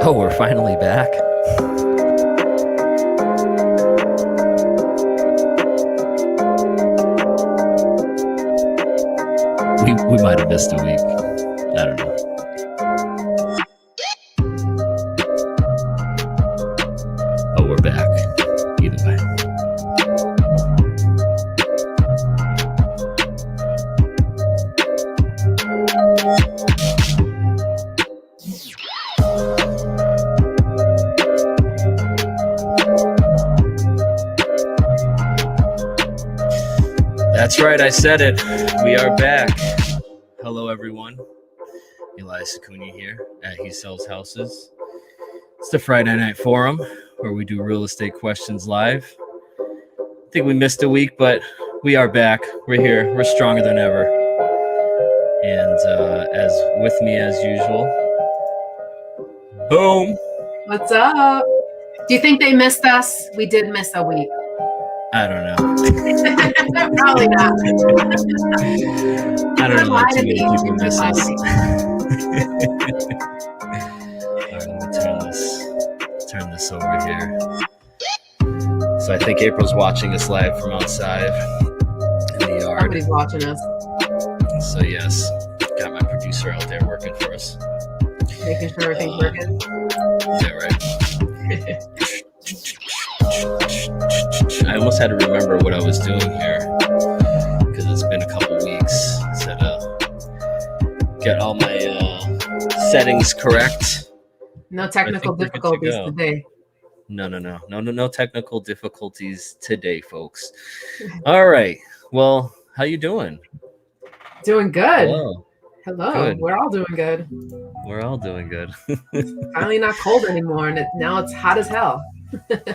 Oh, we're finally back. We might have missed a week. I don't know. Oh, we're back. Either way. That's right, I said it. We are back. Hello, everyone. Elias Acuna here at HeSellsHouses. It's the Friday Night Forum where we do real estate questions live. I think we missed a week, but we are back. We're here. We're stronger than ever. And as with me as usual, boom. What's up? Do you think they missed us? We did miss a week. I don't know. Probably not. I don't know why too many people miss us. All right, let me turn this over here. So I think April's watching us live from outside in the yard. Somebody's watching us. So yes, got my producer out there working for us. Making sure everything's working. Yeah, right. I almost had to remember what I was doing here because it's been a couple weeks. So get all my settings correct. No technical difficulties today. No technical difficulties today, folks. All right. Well, how you doing? Doing good. Hello. Good. We're all doing good. We're all doing good. Finally not cold anymore, and now it's hot as hell.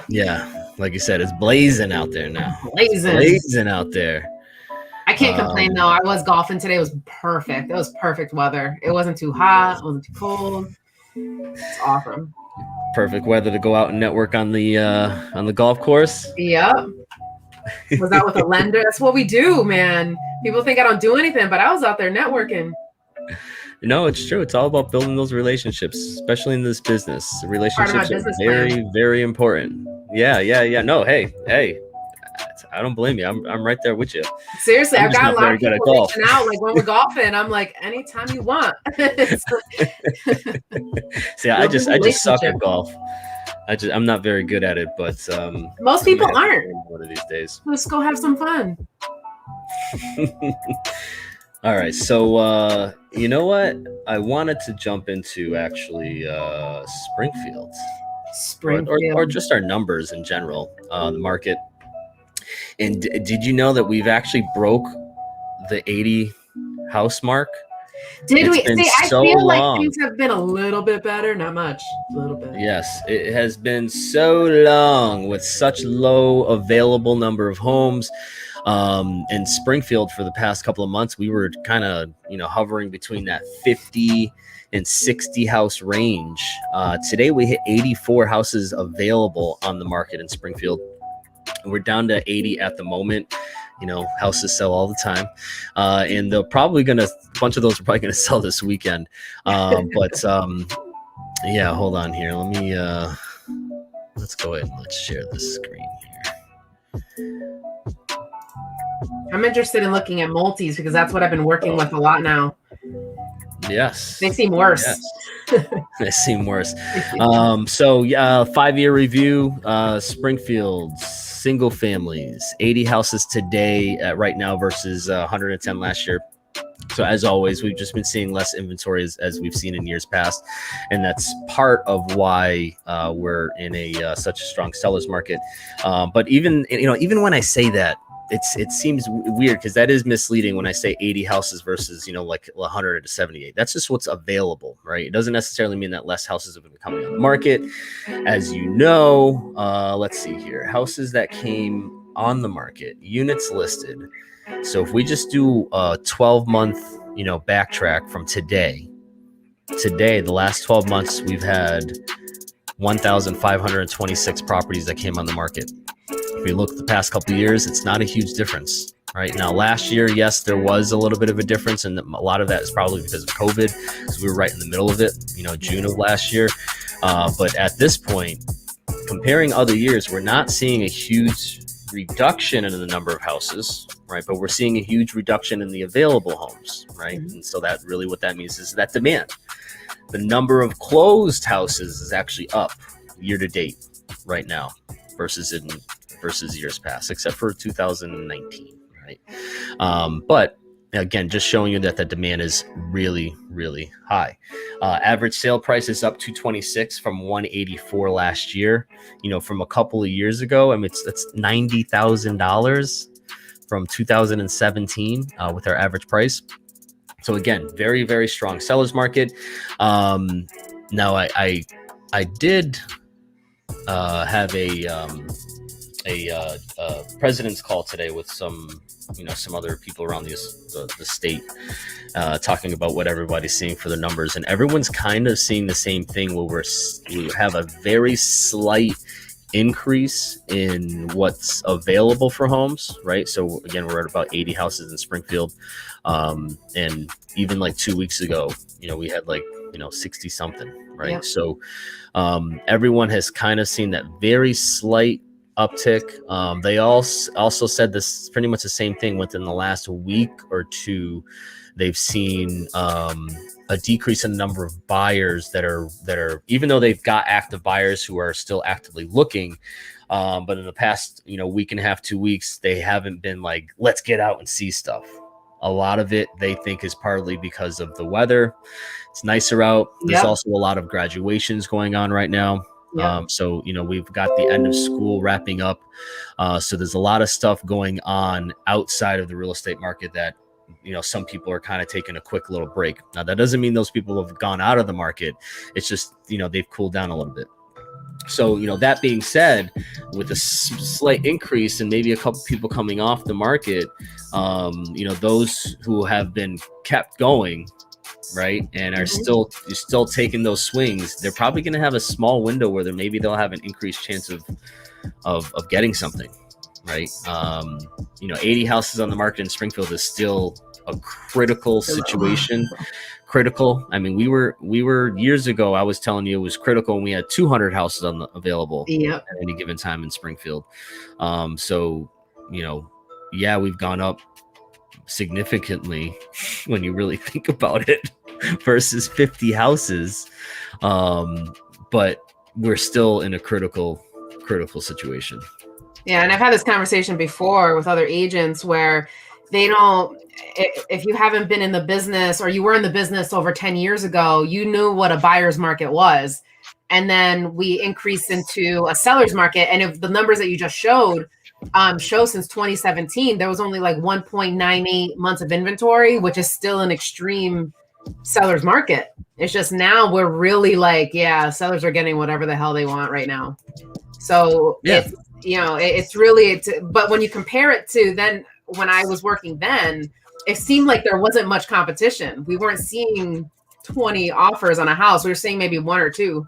Yeah, like you said, it's blazing out there now. Blazing out there. I can't complain though. I was golfing today. It was perfect. It was perfect weather. It wasn't too hot. It wasn't too cold. It's awesome. Perfect weather to go out and network on the golf course. Yep. Was out with a lender. That's what we do, man. People think I don't do anything, but I was out there networking. No, it's true. It's all about building those relationships, especially in this business. Relationships are very, very important. Yeah. No, hey, I don't blame you. I'm right there with you. Seriously, I've got a lot of people reaching out. Like when we're golfing, I'm like, anytime you want. See, I just suck at golf. I'm not very good at it, but most people aren't. One of these days. Let's go have some fun. All right, so you know what? I wanted to jump into actually Springfield, or just our numbers in general, the market. And did you know that we've actually broke the 80 house mark? Did we? See, I feel like things have been a little bit better, not much, a little bit. Yes, it has been so long with such low available number of homes. In Springfield for the past couple of months, we were kind of, hovering between that 50 and 60 house range. Today we hit 84 houses available on the market in Springfield. We're down to 80 at the moment. Houses sell all the time. And a bunch of those are probably going to sell this weekend. But yeah, hold on here. Let me, let's go ahead and let's share this screen here. I'm interested in looking at multis because that's what I've been working with a lot now. Yes. They seem worse. Yes. They seem worse. So 5-year review, Springfield, single families, 80 houses today right now versus 110 last year. So as always, we've just been seeing less inventory as we've seen in years past. And that's part of why we're in such a strong seller's market. But even when I say that, it seems weird because that is misleading when I say 80 houses versus, like 178. That's just what's available, right? It doesn't necessarily mean that less houses have been coming on the market. As you know, let's see here. Houses that came on the market, units listed. So if we just do a 12-month, backtrack from today, the last 12 months, we've had 1,526 properties that came on the market. If we look at the past couple of years, it's not a huge difference. Right now, last year, yes, there was a little bit of a difference, and a lot of that is probably because of COVID, because we were right in the middle of it, June of last year. But at this point, comparing other years, we're not seeing a huge reduction in the number of houses, right? But we're seeing a huge reduction in the available homes, right? And so that really what that means is that demand. The number of closed houses is actually up year to date right now versus years past, except for 2019, right? But again, just showing you that the demand is really, really high. Average sale price is up to 226 from 184 last year. From a couple of years ago, I mean, that's $90,000 from 2017 with our average price. So again, very, very strong sellers market. Now I did have a president's call today with some other people around the state, talking about what everybody's seeing for the numbers, and everyone's kind of seeing the same thing where we have a very slight increase in what's available for homes, right? So again, we're at about 80 houses in Springfield, and even like 2 weeks ago, we had 60 something, right? Yep. So everyone has kind of seen that very slight uptick. They also said this pretty much the same thing within the last week or two. They've seen a decrease in the number of buyers that are even though they've got active buyers who are still actively looking, but in the past week and a half, 2 weeks, they haven't been like, let's get out and see stuff. A lot of it they think is partly because of the weather. It's nicer out. There's also a lot of graduations going on right now. So we've got the end of school wrapping up, so there's a lot of stuff going on outside of the real estate market that some people are kind of taking a quick little break. Now that doesn't mean those people have gone out of the market. It's just they've cooled down a little bit. So that being said, with a slight increase and maybe a couple people coming off the market, those who have been kept going, right, and are still taking those swings, they're probably going to have a small window where they'll have an increased chance of getting something, right? 80 houses on the market in Springfield is still a critical situation. Critical. I mean, we were years ago, I was telling you it was critical, and we had 200 houses available at any given time in Springfield. So we've gone up significantly when you really think about it versus 50 houses, but we're still in a critical situation. And I've had this conversation before with other agents where they don't, if you haven't been in the business, or you were in the business over 10 years ago, you knew what a buyer's market was. And then we increased into a seller's market. And if the numbers that you just showed show since 2017, there was only like 1.98 months of inventory, which is still an extreme seller's market. It's just now we're really like, sellers are getting whatever the hell they want right now. So it's really, but when you compare it to then when I was working then, it seemed like there wasn't much competition. We weren't seeing 20 offers on a house. We were seeing maybe one or two.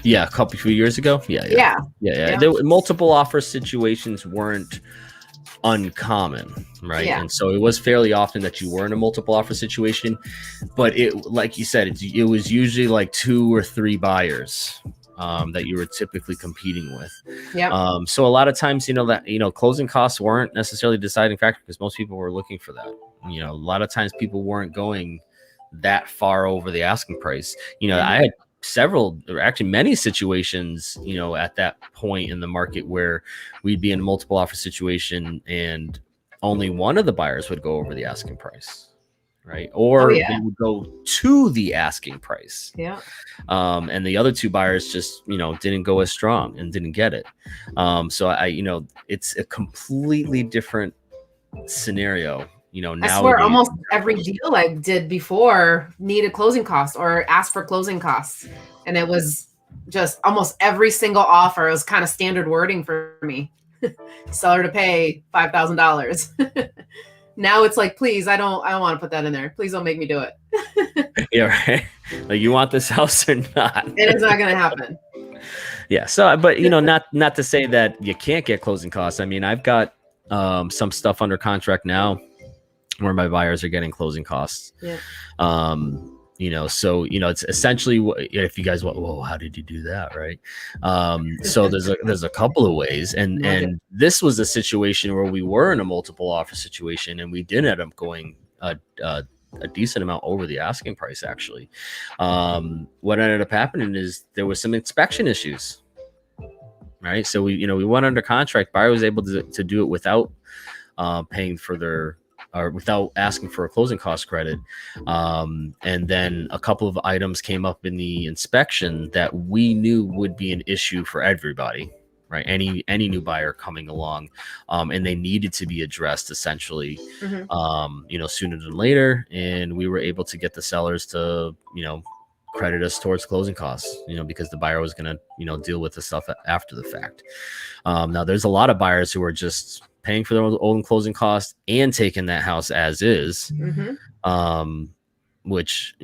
Yeah, a few years ago. Yeah. There were multiple offer situations weren't uncommon, right? Yeah. And so it was fairly often that you were in a multiple offer situation, but it, like you said, it was usually like 2 or 3 buyers that you were typically competing with. Yeah. So a lot of times, that closing costs weren't necessarily a deciding factor because most people were looking for that. A lot of times people weren't going that far over the asking price. I had several, or actually many situations, at that point in the market where we'd be in a multiple offer situation and only one of the buyers would go over the asking price. Right. Or they would go to the asking price. Yeah. And the other 2 buyers just, didn't go as strong and didn't get it. So it's a completely different scenario. I swear almost every deal I did before needed closing costs or asked for closing costs. And it was just almost every single offer. It was kind of standard wording for me. Seller to pay $5,000. Now it's like, please, I don't want to put that in there. Please don't make me do it. Yeah, right. Like, you want this house or not? And it's not going to happen. Yeah. So, but not to say that you can't get closing costs. I mean, I've got some stuff under contract now where my buyers are getting closing costs. Yeah. So it's essentially, if you guys want, whoa, how did you do that, right? So there's a couple of ways, and this was a situation where we were in a multiple offer situation, and we did end up going a decent amount over the asking price. Actually, what ended up happening is there was some inspection issues, right? So we went under contract. Buyer was able to do it without paying for their, or without asking for a closing cost credit. And then a couple of items came up in the inspection that we knew would be an issue for everybody, right? Any new buyer coming along, and they needed to be addressed essentially, sooner than later. And we were able to get the sellers to, credit us towards closing costs, because the buyer was going to, deal with the stuff after the fact. Now there's a lot of buyers who are just paying for their own closing costs and taking that house as is, which,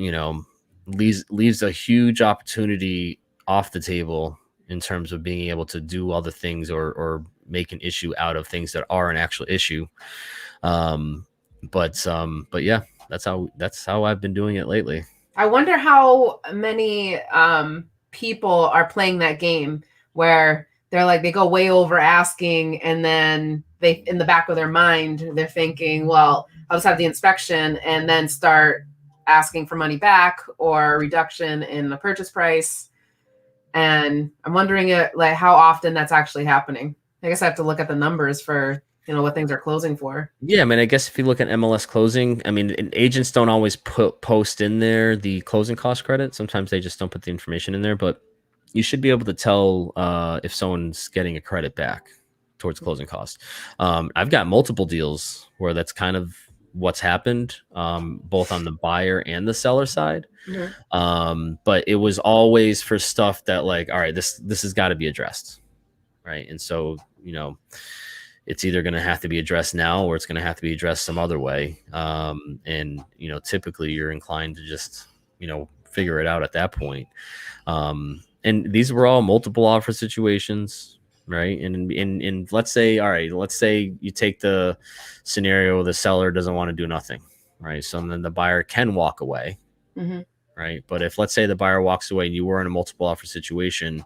leaves a huge opportunity off the table in terms of being able to do other things or make an issue out of things that are an actual issue. But yeah, that's how I've been doing it lately. I wonder how many people are playing that game where they're like, they go way over asking, and then they, in the back of their mind, they're thinking, well, I'll just have the inspection and then start asking for money back or a reduction in the purchase price. And I'm wondering like how often that's actually happening. I guess I have to look at the numbers for, what things are closing for. Yeah, I mean, I guess if you look at MLS closing, I mean, agents don't always post in there the closing cost credit. Sometimes they just don't put the information in there, but you should be able to tell if someone's getting a credit back towards closing costs. I've got multiple deals where that's kind of what's happened, both on the buyer and the seller side. But it was always for stuff that, like, all right, this has got to be addressed, right? And so, it's either going to have to be addressed now or it's going to have to be addressed some other way. And, typically you're inclined to just, figure it out at that point. And these were all multiple offer situations, right? And let's say, all right, let's say you take the scenario the seller doesn't want to do nothing, right? So then the buyer can walk away, right? But if, let's say, the buyer walks away and you were in a multiple offer situation,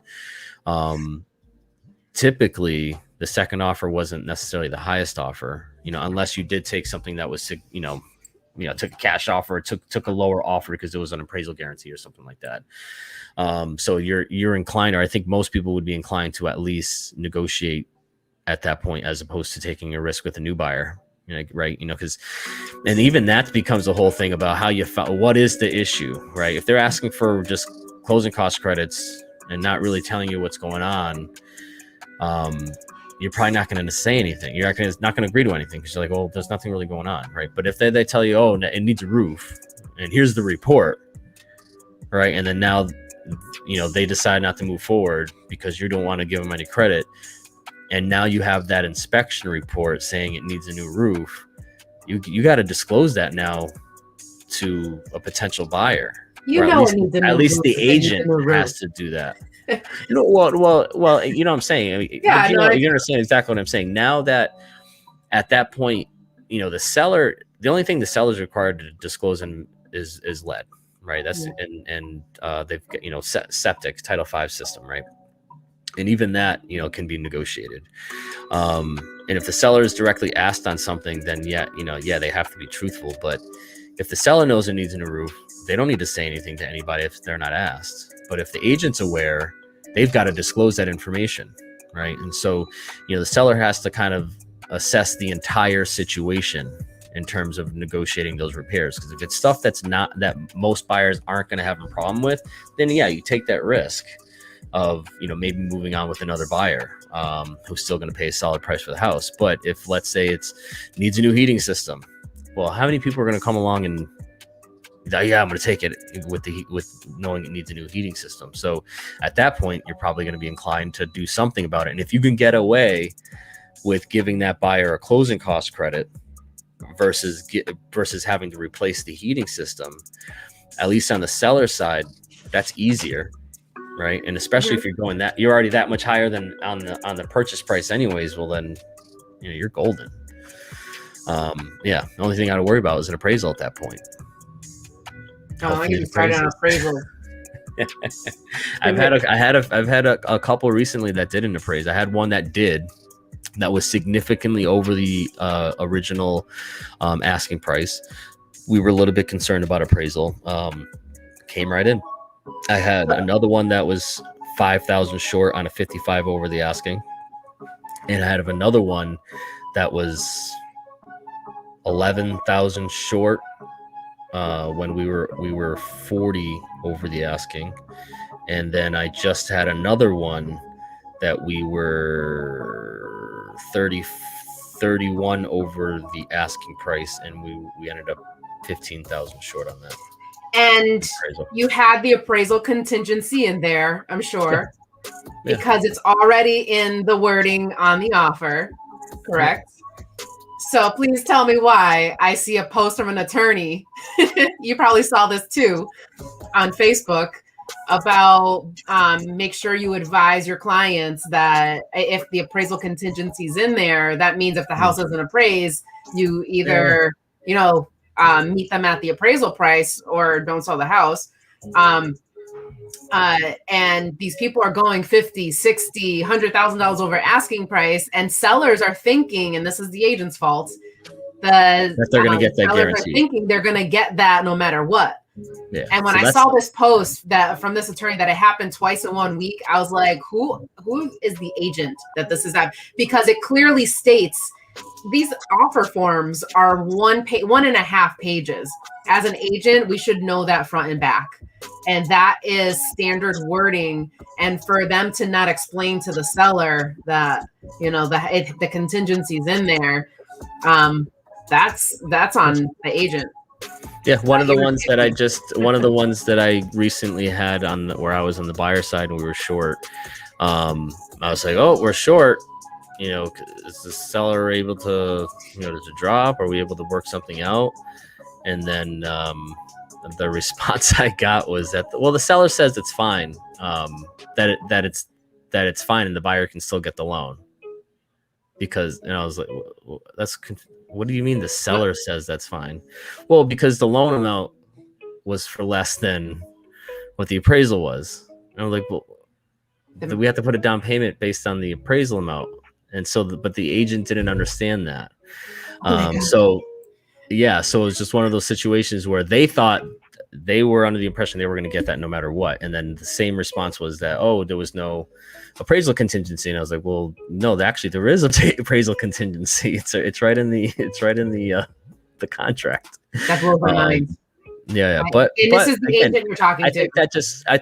typically the second offer wasn't necessarily the highest offer, unless you did take something that was, took a cash offer, took a lower offer because it was an appraisal guarantee or something like that. So you're inclined, or I think most people would be inclined to at least negotiate at that point, as opposed to taking a risk with a new buyer, right? Because, and even that becomes a whole thing about how you what is the issue, right? If they're asking for just closing cost credits and not really telling you what's going on, you're probably not going to say anything. You're not going to agree to anything because you're like, well, there's nothing really going on, right? But if they tell you, oh, it needs a roof, and here's the report, right? And then now, they decide not to move forward because you don't want to give them any credit, and now you have that inspection report saying it needs a new roof. You got to disclose that now to a potential buyer. At least the agent has to do that. Well, you know what I'm saying? I mean, yeah, you understand exactly what I'm saying. Now that at that point, the seller, the only thing the seller is required to disclose is lead, right? That's and they've got, septic Title V system, right? And even that, can be negotiated. And if the seller is directly asked on something, then they have to be truthful. But if the seller knows it needs a new roof, they don't need to say anything to anybody if they're not asked. But if the agent's aware, they've got to disclose that information, right? And so, the seller has to kind of assess the entire situation in terms of negotiating those repairs. Because if it's stuff that most buyers aren't going to have a problem with, then you take that risk of, maybe moving on with another buyer who's still going to pay a solid price for the house. But if, let's say, it needs a new heating system, well, how many people are going to come along and I'm going to take it with knowing it needs a new heating system? So at that point, you're probably going to be inclined to do something about it. And if you can get away with giving that buyer a closing cost credit versus having to replace the heating system, at least on the seller side, that's easier, right? And especially if you're already that much higher than on the purchase price anyways, well then, you're golden. The only thing I got to worry about is an appraisal at that point. Oh, I Hopefully get it started on appraises. appraisal. I've had a couple recently that didn't appraise. I had one that did, that was significantly over the original asking price. We were a little bit concerned about appraisal. Came right in. I had another one that was 5,000 short on a 55 over the asking, and I had another one that was 11,000 short when we were 40 over the asking, and then I just had another one that we were 31 over the asking price, and we ended up 15,000 short on that. And Appraisal. you had the appraisal contingency in there, I'm sure, Yeah. because it's already in the wording on the offer, correct? So please tell me why I see a post from an attorney. You probably saw this too on Facebook about make sure you advise your clients that if the appraisal contingency is in there, that means if the house isn't appraised, you either, meet them at the appraisal price or don't sell the house. And these people are going 50, 60, $100,000 over asking price, and sellers are thinking, and this is the agent's fault, that they're going to get that sellers guarantee. are thinking they're going to get that no matter what. Yeah. And when I saw this post that from this attorney that it happened twice in 1 week, I was like, who is the agent that this is at? Because it clearly states these offer forms are 1.5 pages. As an agent, we should know that front and back. And that is standard wording. And for them to not explain to the seller that, the contingency's in there, that's on the agent. Yeah, one of the ones that I recently had where I was on the buyer side and we were short. I was like, oh, we're short. Is the seller able to, to drop? Are we able to work something out? And then the response I got was that, the seller says it's fine, that it's fine, and the buyer can still get the loan. Because, and I was like, what do you mean the seller says that's fine? Well, because the loan amount was for less than what the appraisal was. And I was like, well, we have to put a down payment based on the appraisal amount. And so, but the agent didn't understand that. So it was just one of those situations where they thought they were under the impression they were going to get that no matter what. And then the same response was that, oh, there was no appraisal contingency. And I was like, well, no, actually there is a appraisal contingency. It's right in the contract. That blew my mind. Yeah. But this is the agent you're talking to. I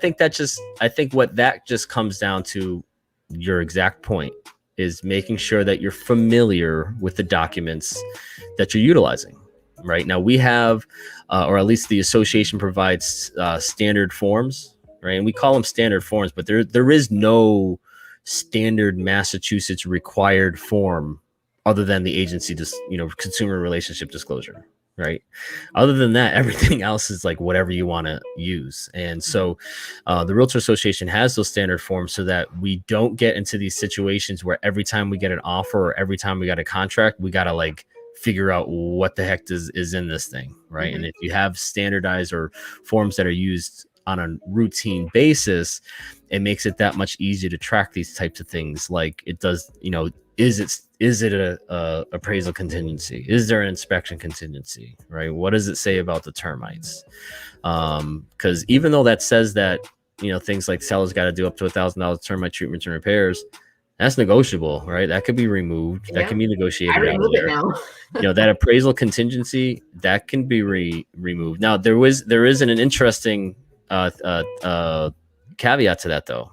think what that just comes down to, your exact point, is making sure that you're familiar with the documents that you're utilizing. Right now, we have, or at least the association provides standard forms, right? And we call them standard forms, but there is no standard Massachusetts required form other than the agency, consumer relationship disclosure, right? Other than that, everything else is like whatever you want to use. And so the Realtor Association has those standard forms so that we don't get into these situations where every time we get an offer or every time we got a contract, we got to figure out what the heck is in this thing, right? Mm-hmm. And if you have standardized or forms that are used on a routine basis, it makes it that much easier to track these types of things. Like it does, is it a appraisal contingency? Is there an inspection contingency, right? What does it say about the termites? Because even though that says that, things like sellers got to do up to $1,000 termite treatments and repairs, that's negotiable, right? That could be removed. Yeah. That can be negotiated. I remove it now. That appraisal contingency, that can be removed. Now, there is an interesting caveat to that, though.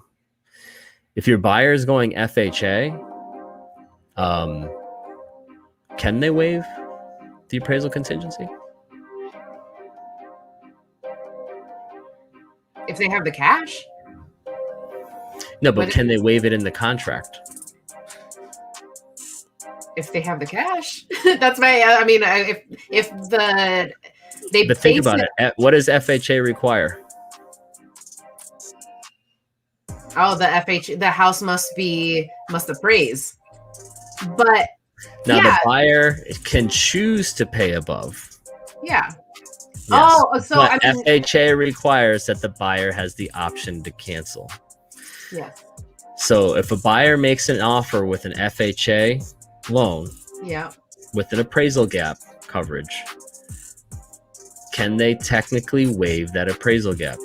If your buyer is going FHA, can they waive the appraisal contingency? If they have the cash? No, but can they waive it in the contract? If they have the cash, that's But think about it. What does FHA require? Oh, the house must appraise. But now the buyer can choose to pay above. Yeah. Yes. Oh, so But I mean, FHA requires that the buyer has the option to cancel. yes. So if a buyer makes an offer with an FHA loan Yeah. with an appraisal gap coverage, can they technically waive that appraisal gap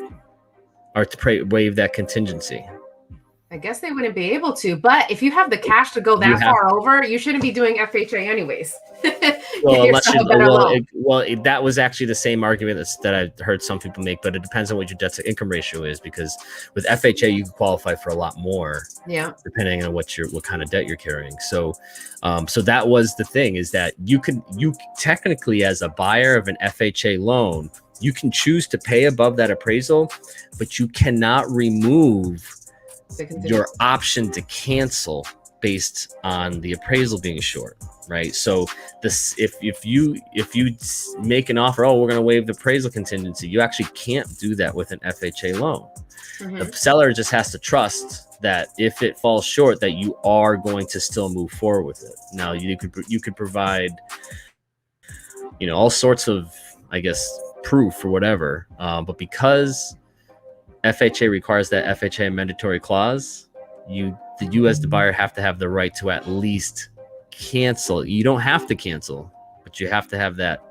or waive that contingency? I guess they wouldn't be able to, but if you have the cash to go that far over, you shouldn't be doing FHA anyways. Well, Get yourself a better loan. That was actually the same argument that I heard some people make, but it depends on what your debt to income ratio is, because with FHA you can qualify for a lot more, depending on what kind of debt you're carrying. So, so that was the thing, is that you technically, as a buyer of an FHA loan, you can choose to pay above that appraisal, but you cannot remove your option to cancel based on the appraisal being short, right? So this, if you make an offer, oh, we're going to waive the appraisal contingency, you actually can't do that with an FHA loan. The seller just has to trust that if it falls short, that you are going to still move forward with it. Now you could provide, all sorts of, I guess, proof or whatever, but because FHA requires that FHA mandatory clause, you as the buyer have to have the right to at least cancel. You don't have to cancel, but you have to have that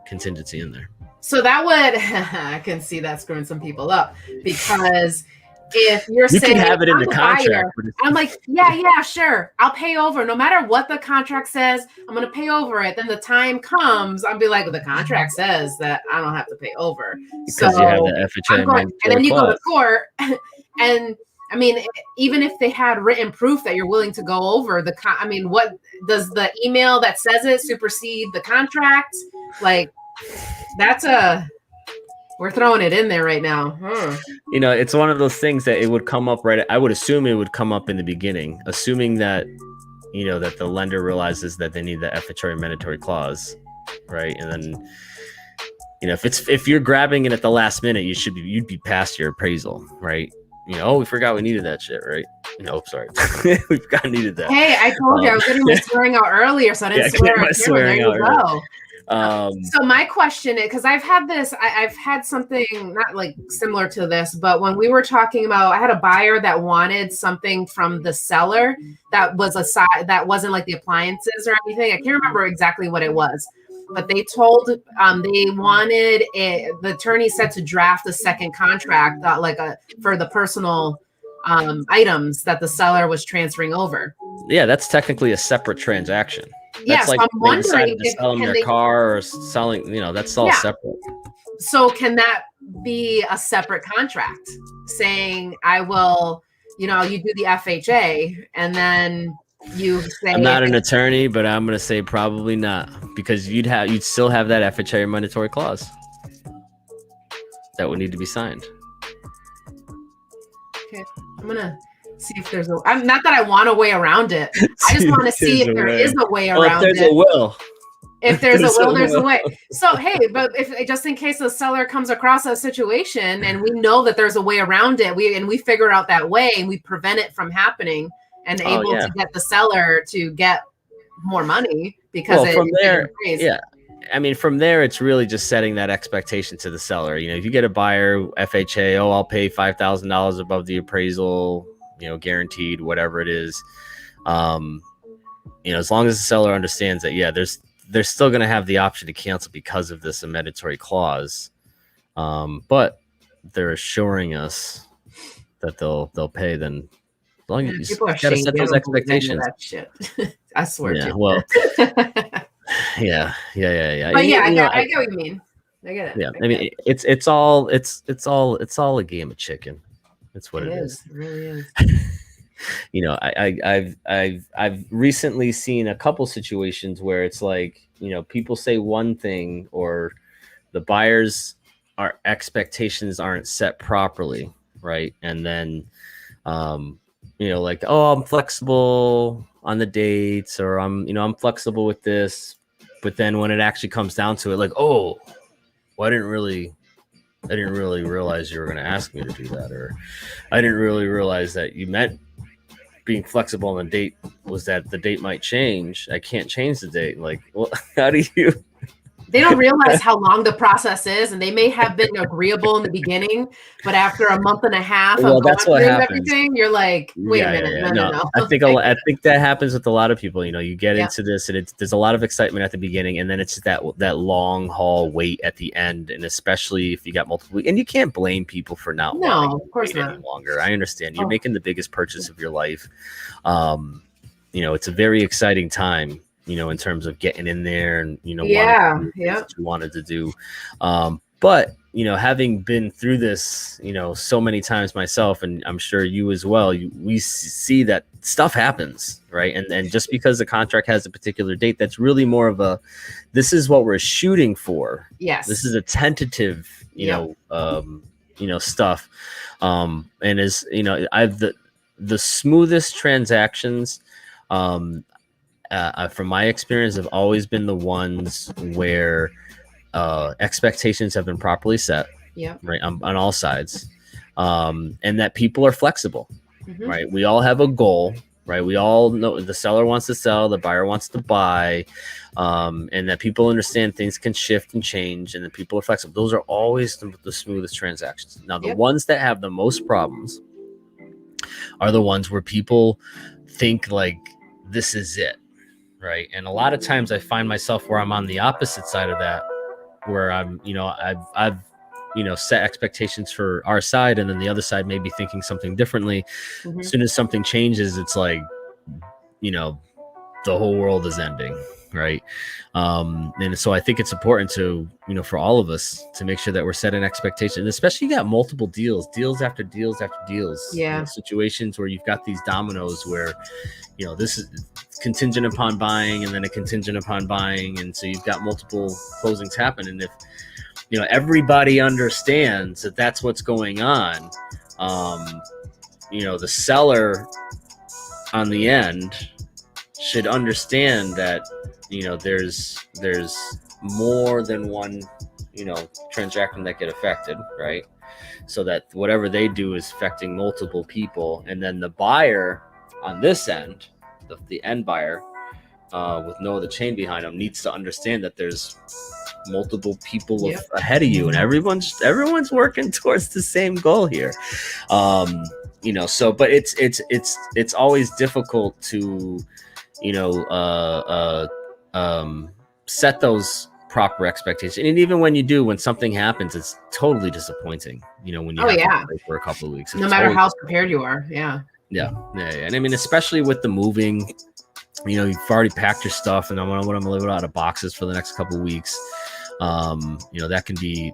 contingency in there. So that would, I can see that screwing some people up, because if you're saying, can have it in the contract, buyer, I'm like, yeah, sure, I'll pay over. No matter what the contract says, I'm going to pay over it. Then the time comes, I'll be like, well, the contract says that I don't have to pay over. Because you have the FHA and then you go to court, and I mean, even if they had written proof that you're willing to go over what does the email that says it supersede the contract? Like, we're throwing it in there right now. It's one of those things that it would come up right. I would assume it would come up in the beginning, assuming that, that the lender realizes that they need the FHA mandatory clause, right? And then, if you're grabbing it at the last minute, you'd be past your appraisal, right? We forgot we needed that shit, right? No, sorry. We forgot we needed that. Hey, I told you I was getting my swearing out earlier, so I didn't swear. There you go. So my question is, because I've had something not like similar to this, but when we were talking about, I had a buyer that wanted something from the seller that was that wasn't like the appliances or anything. I can't remember exactly what it was, but they told they wanted the attorney said to draft a second contract for the personal items that the seller was transferring over. Yeah, that's technically a separate transaction. Yes, like I'm wondering if selling their car or selling, that's all separate. So can that be a separate contract saying, I will, you do the FHA and then you say, I'm not an attorney, but I'm going to say probably not, because you'd still have that FHA mandatory clause that would need to be signed. Okay. I'm going to see if there's I'm not that I want a way around it. I just want to see if there is a way around it. If there's a will. If there's a will, there's a way. So, hey, but if just in case the seller comes across a situation and we know that there's a way around it, we figure out that way and we prevent it from happening and able to get the seller to get more money because from there, I mean, from there, it's really just setting that expectation to the seller. If you get a buyer FHA, I'll pay $5,000 above the appraisal, guaranteed, whatever it is. As long as the seller understands that, they're still going to have the option to cancel because of this mandatory clause. But they're assuring us that they'll pay. Then as long as you got to set those expectations. That shit. I swear. Yeah. To. Well. Yeah. But I get what you mean. I get it. Yeah. I mean, it's all a game of chicken. That's what it is. It really is. I've recently seen a couple situations where it's like, people say one thing or the buyers' expectations aren't set properly, right? And then, like, oh, I'm flexible on the dates, or I'm flexible with this, but then when it actually comes down to it, like, oh, well, I didn't really realize you were going to ask me to do that, or I didn't really realize that you meant being flexible on the date was that the date might change. I can't change the date. Like, well, how do you They don't realize how long the process is, and they may have been agreeable in the beginning, but after a month and a half of going that's what through happens. everything, you're like, wait a minute, no. I think that happens with a lot of people. You get into this, and there's a lot of excitement at the beginning, and then it's that long haul wait at the end, and especially if you got multiple. And you can't blame people for not wanting of course to wait not. any longer. I understand you're making the biggest purchase of your life. It's a very exciting time. In terms of getting in there and, what you wanted to do. But, having been through this, so many times myself, and I'm sure you as well, we see that stuff happens, right? And just because the contract has a particular date, that's really more of this is what we're shooting for. Yes. This is a tentative, stuff. And I've the smoothest transactions, from my experience, have always been the ones where expectations have been properly set, right, on all sides, and that people are flexible, right? We all have a goal, right? We all know the seller wants to sell, the buyer wants to buy, and that people understand things can shift and change, and that people are flexible. Those are always the smoothest transactions. Now, the ones that have the most problems are the ones where people think like this is it. Right. And a lot of times I find myself where I'm on the opposite side of that, where I'm, I've set expectations for our side, and then the other side may be thinking something differently. As soon as something changes, it's like, the whole world is ending. Right. And so I think it's important to, for all of us to make sure that we're setting expectations, and especially you got multiple deals after deals after deals. Situations where you've got these dominoes where, this is contingent upon buying, and then a contingent upon buying. And so you've got multiple closings happen. And if, everybody understands that that's what's going on, the seller on the end should understand that, there's more than one, transaction that get affected, right? So that whatever they do is affecting multiple people. And then the buyer on this end, the end buyer, with no other chain behind them, needs to understand that there's multiple people ahead of you, and everyone's working towards the same goal here. So, but it's always difficult to, set those proper expectations. And even when you do, when something happens, it's totally disappointing, when you have to wait for a couple of weeks. No matter how prepared you are. Yeah. And I mean, especially with the moving, you've already packed your stuff, and I'm gonna live out of boxes for the next couple of weeks. That can be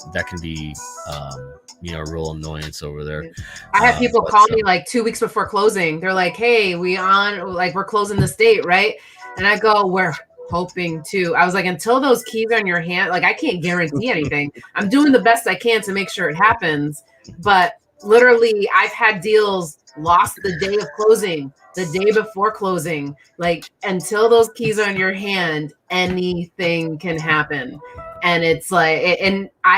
a real annoyance over there. I had people call me like 2 weeks before closing. They're like, hey, we're closing this date, right? And I go, we're hoping to. I was like, until those keys are in your hand, like, I can't guarantee anything. I'm doing the best I can to make sure it happens. But literally, I've had deals lost the day of closing, the day before closing. Like, until those keys are in your hand, anything can happen. And it's like,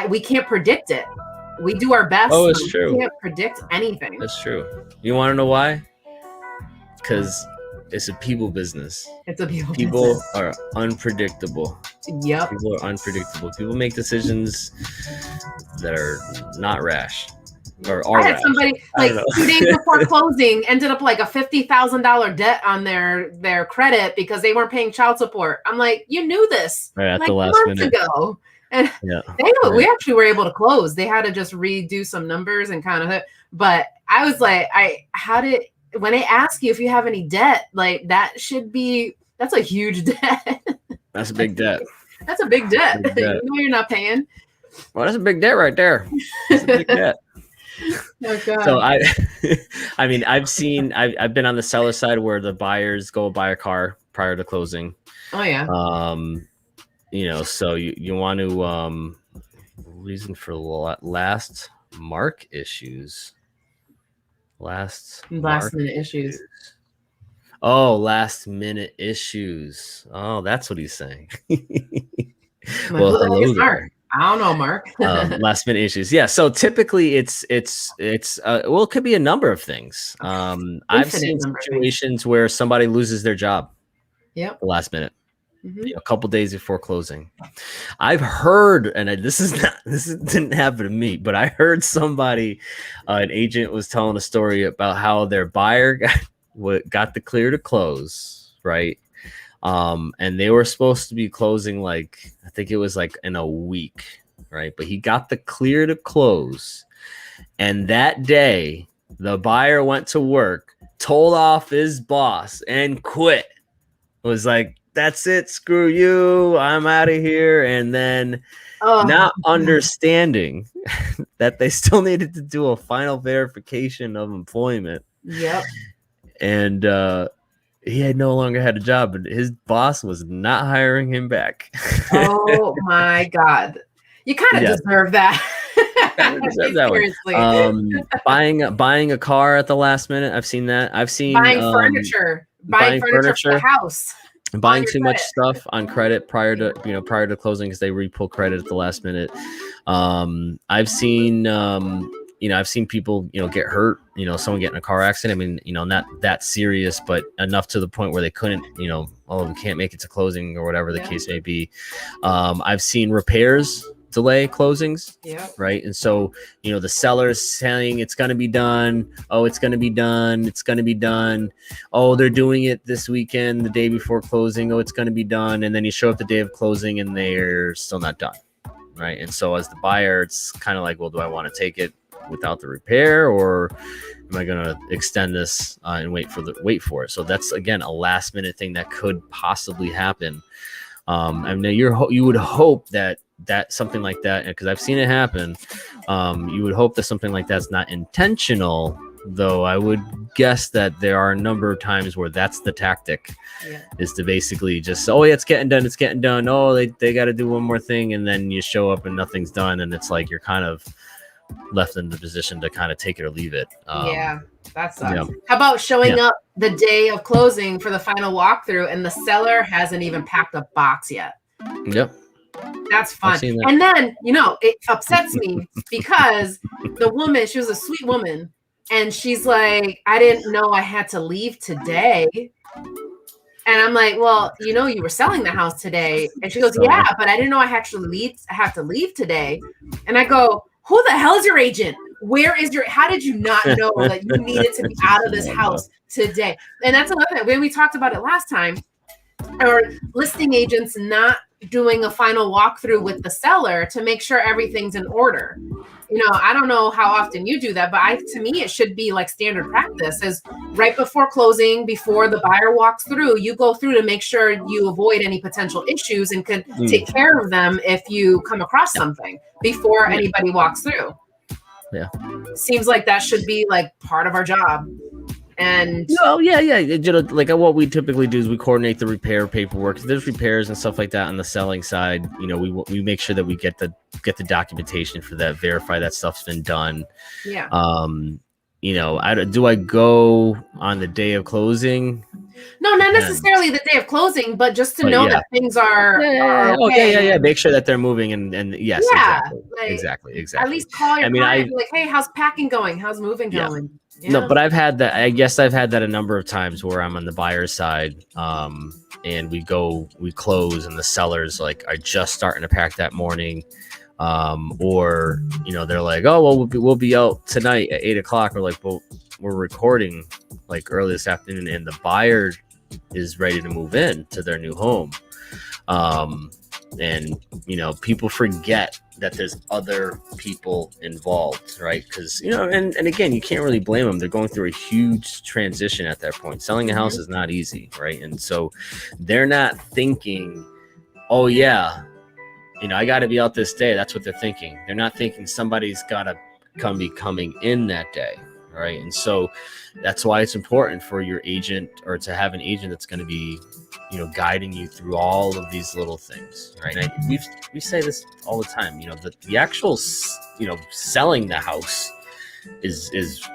we can't predict it. We do our best. Oh, it's true. We can't predict anything. That's true. You want to know why? Because it's a people business. It's a people People business. are unpredictable. Yep. People are unpredictable. People make decisions that are not rash. Or I had somebody like 2 days before closing ended up like a $50,000 debt on their credit because they weren't paying child support. I'm like, you knew this at like the last minute ago. And we actually were able to close. They had to just redo some numbers and kind of, but I was like, when they ask you if you have any debt, like that's a huge debt. That's a big debt. That's a big debt. You know you're not paying. Well, that's a big debt right there. That's a big debt. Oh, God. So I mean, I've been on the seller side where the buyers go buy a car prior to closing. Oh yeah. So you want to reason for last mark issues. Last minute issues. Oh, last minute issues. Oh, that's what he's saying. Well, hello there. I don't know, Mark. Last minute issues. Yeah. So typically it's well, it could be a number of things. I've seen situations where somebody loses their job. Yep. The last minute. a couple days before closing. I've heard, and this didn't happen to me, but I heard somebody, an agent was telling a story about how their buyer got the clear to close, right? And they were supposed to be closing I think it was in a week, right? But he got the clear to close. And that day, the buyer went to work, told off his boss, and quit. Was like, that's it, screw you, I'm out of here. And then not understanding that they still needed to do a final verification of employment. Yep. And he had no longer had a job, but his boss was not hiring him back. Oh my God. You kind of deserve that. Seriously. Buying a car at the last minute. I've seen that. I've seen buying furniture for the house. Buying too much stuff on credit prior to closing because they re-pull credit at the last minute. I've seen I've seen people get hurt. Someone get in a car accident. I mean, not that serious, but enough to the point where they couldn't. We can't make it to closing or whatever the case may be. I've seen repairs delay closings, right? And so the seller's saying it's going to be done. Oh, it's going to be done. It's going to be done. Oh, they're doing it this weekend, the day before closing. Oh, it's going to be done. And then you show up the day of closing and they're still not done, right? And so as the buyer, it's kind of like, well, do I want to take it without the repair, or am I going to extend this and wait for it? So that's, again, a last minute thing that could possibly happen. I mean, you would hope that something like that, because I've seen it happen, you would hope that something like that's not intentional, though I would guess that there are a number of times where that's the tactic, is to basically just, oh yeah, it's getting done. Oh, they got to do one more thing, and then you show up and nothing's done, and it's like you're kind of left in the position to kind of take it or leave it. That sucks. How about showing up the day of closing for the final walkthrough and the seller hasn't even packed a box yet? Yep. That's fun. And then, it upsets me because the woman, she was a sweet woman, and she's like, I didn't know I had to leave today. And I'm like, well, you were selling the house today. And she goes, yeah, but I didn't know I have to leave today. And I go, who the hell is your agent? How did you not know that you needed to be out of this house today? And that's another thing. When we talked about it last time, or listing agents not doing a final walkthrough with the seller to make sure everything's in order. I don't know how often you do that, but to me, it should be like standard practice is right before closing, before the buyer walks through, you go through to make sure you avoid any potential issues and can take care of them if you come across something before anybody walks through. Yeah. Seems like that should be like part of our job. And like what we typically do is we coordinate the repair paperwork. There's repairs and stuff like that on the selling side. We make sure that we get the documentation for that, verify that stuff's been done. Yeah. Do I go on the day of closing? No, not necessarily the day of closing, but just to know that things are okay. Make sure that they're moving and yes, exactly. At least call your client, like, hey, how's packing going? How's moving going? Yeah. No, but I've had that. I guess I've had that a number of times where I'm on the buyer's side, and we close, and the seller's like are just starting to pack that morning, or they're like, oh well, we'll be out tonight at 8:00. We're like, well, we're recording like early this afternoon, and the buyer is ready to move in to their new home, and people forget that there's other people involved, right? Because and again, you can't really blame them. They're going through a huge transition at that point. Selling a house is not easy, right? And so they're not thinking, oh yeah, I got to be out this day. That's what they're thinking. They're not thinking somebody's got to be coming in that day, right? And so that's why it's important for your agent, or to have an agent that's going to be guiding you through all of these little things, right? And we say this all the time, the actual selling the house is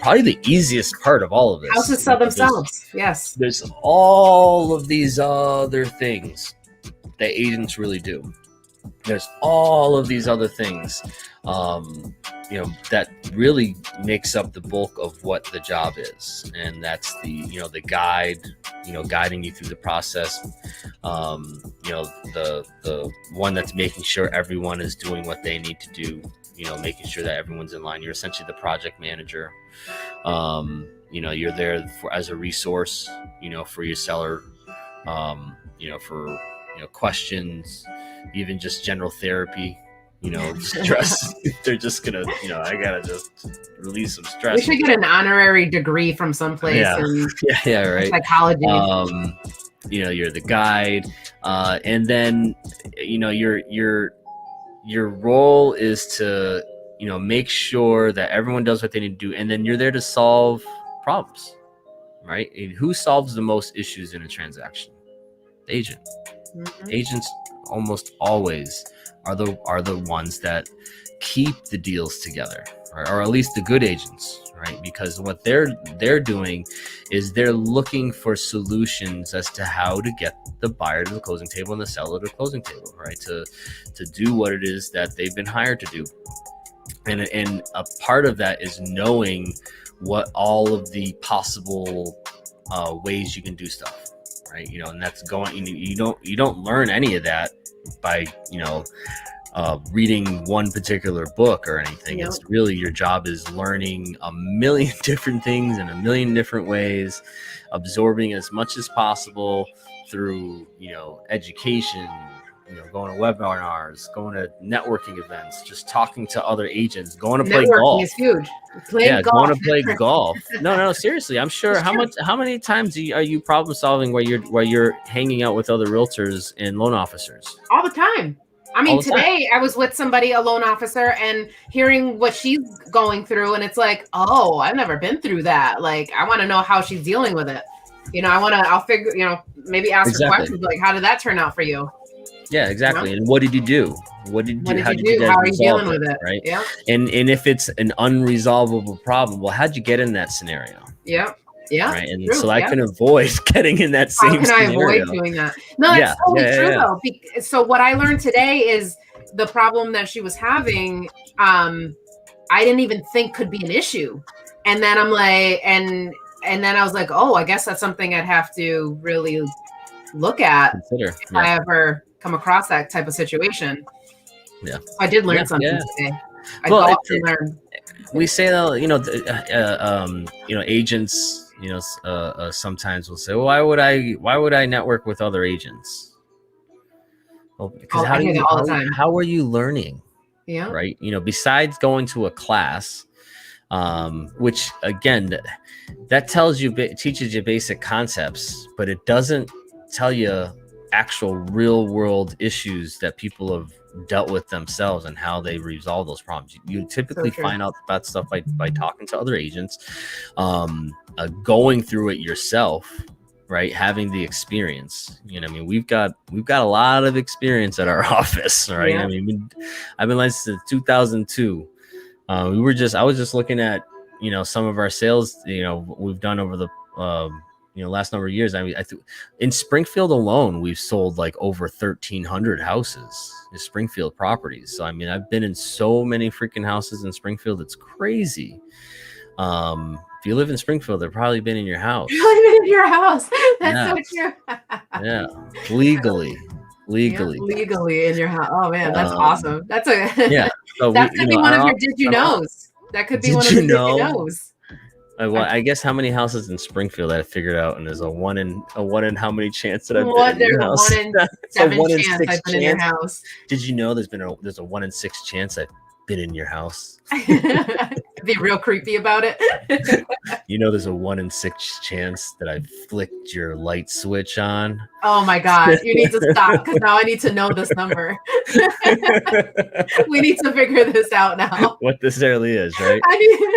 probably the easiest part of all of this. Houses sell themselves. Yes. There's all of these other things that agents really do. There's all of these other things, that really makes up the bulk of what the job is. And that's the guide, guiding you through the process. The one that's making sure everyone is doing what they need to do, making sure that everyone's in line. You're essentially the project manager. You're there as a resource, for your seller, for, questions, even just general therapy, stress. They're just gonna, I gotta just release some stress. We should get an honorary degree from someplace. Yeah. Right. Psychology. You're the guide, and then your role is to make sure that everyone does what they need to do, and then you're there to solve problems, right? And who solves the most issues in a transaction? The agent. Mm-hmm. Agents almost always are the ones that keep the deals together, right? Or at least the good agents, right? Because what they're doing is they're looking for solutions as to how to get the buyer to the closing table and the seller to the closing table, right? To do what it is that they've been hired to do. And a part of that is knowing what all of the possible ways you can do stuff, right? And that's going, you don't learn any of that by, reading one particular book or anything. Yep. It's really, your job is learning a million different things in a million different ways, absorbing as much as possible through, education, going to webinars, going to networking events, just talking to other agents, going to play golf. Networking is huge. Going to play golf. No, seriously. I'm sure. How many times are you problem solving where you're hanging out with other realtors and loan officers? All the time. I mean, today I was with somebody, a loan officer, and hearing what she's going through, and it's like, oh, I've never been through that. Like, I want to know how she's dealing with it. I'll figure, maybe ask her questions like, how did that turn out for you? Yeah, exactly. And what did you do? How did you How are you dealing with it? Right. Yeah. And if it's an unresolvable problem, well, how'd you get in that scenario? Yeah. Yeah. Right. And so I can avoid getting in that same scenario. How can I avoid doing that? No, it's totally true though. So what I learned today is the problem that she was having, I didn't even think could be an issue. And then I'm like, and then I was like, oh, I guess that's something I'd have to really look at. Consider. If I ever come across that type of situation. Yeah. I did learn something today. We say that, agents, sometimes will say, well, why would I network with other agents? Well, because how are you learning? Yeah. Right. Besides going to a class, which again, that teaches you basic concepts, but it doesn't tell you actual real world issues that people have dealt with themselves and how they resolve those problems. You typically find out about stuff by talking to other agents, going through it yourself, right? Having the experience. We've got a lot of experience at our office, right? Yeah. I've been licensed since 2002. I was just looking at, some of our sales, we've done over the last number of years. In Springfield alone, we've sold like over 1,300 houses in Springfield properties. So, I've been in so many freaking houses in Springfield. It's crazy. If you live in Springfield, they've probably been in your house. In your house. That's so true. Yeah. Legally in your house. Oh man, that's awesome. That's So that could be one of your did you knows. That could be one of the did you knows. Well, I guess how many houses in Springfield I figured out, and there's a one in how many chance that I've been in your house. There's a 1 in 7 chance I've been in your house. Did you know there's a 1 in 6 chance I've been in your house? Be real creepy about it. There's a 1 in 6 chance that I flicked your light switch on. Oh my God. You need to stop, because now I need to know this number. We need to figure this out now. What this really is, right?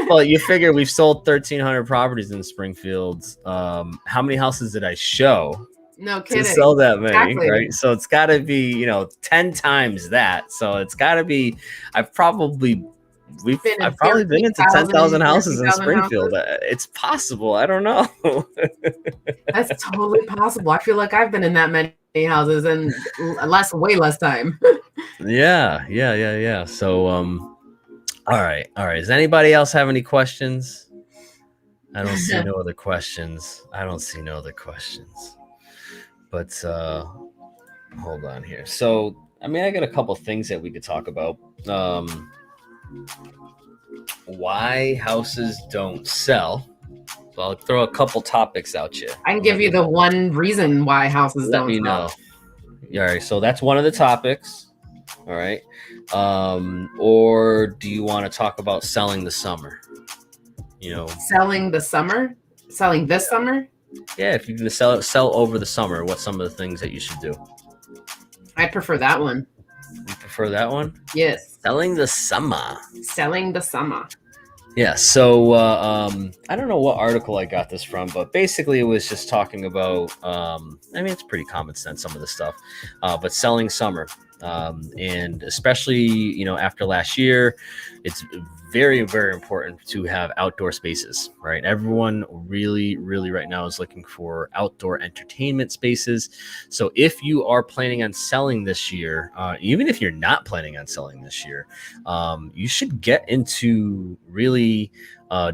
Well, you figure we've sold 1,300 properties in Springfield. How many houses did I show? No kidding. To sell that many, right? So it's got to be, 10 times that. So it's got to be, I've probably been into 10,000 houses in Springfield. It's possible. I don't know. That's totally possible. I feel like I've been in that many houses and way less time. Yeah. So, all right. Does anybody else have any questions? I don't see no other questions. But hold on here. So, I mean, I got a couple things that we could talk about. Why houses don't sell. So I'll throw a couple topics out you. I can give you the one reason why houses don't sell. Let me know. All right, so that's one of the topics. All right. Or do you want to talk about selling the summer? Selling the summer? Selling this summer? Yeah, if you're going to sell over the summer, what's some of the things that you should do? I prefer that one. You prefer that one? Yes. Selling the summer. Yeah, so I don't know what article I got this from, but basically it was just talking about, I mean, it's pretty common sense, some of the stuff, but selling summer. And especially, after last year, it's very, very important to have outdoor spaces, right? Everyone really, really right now is looking for outdoor entertainment spaces. So if you are planning on selling this year, even if you're not planning on selling this year, you should get into really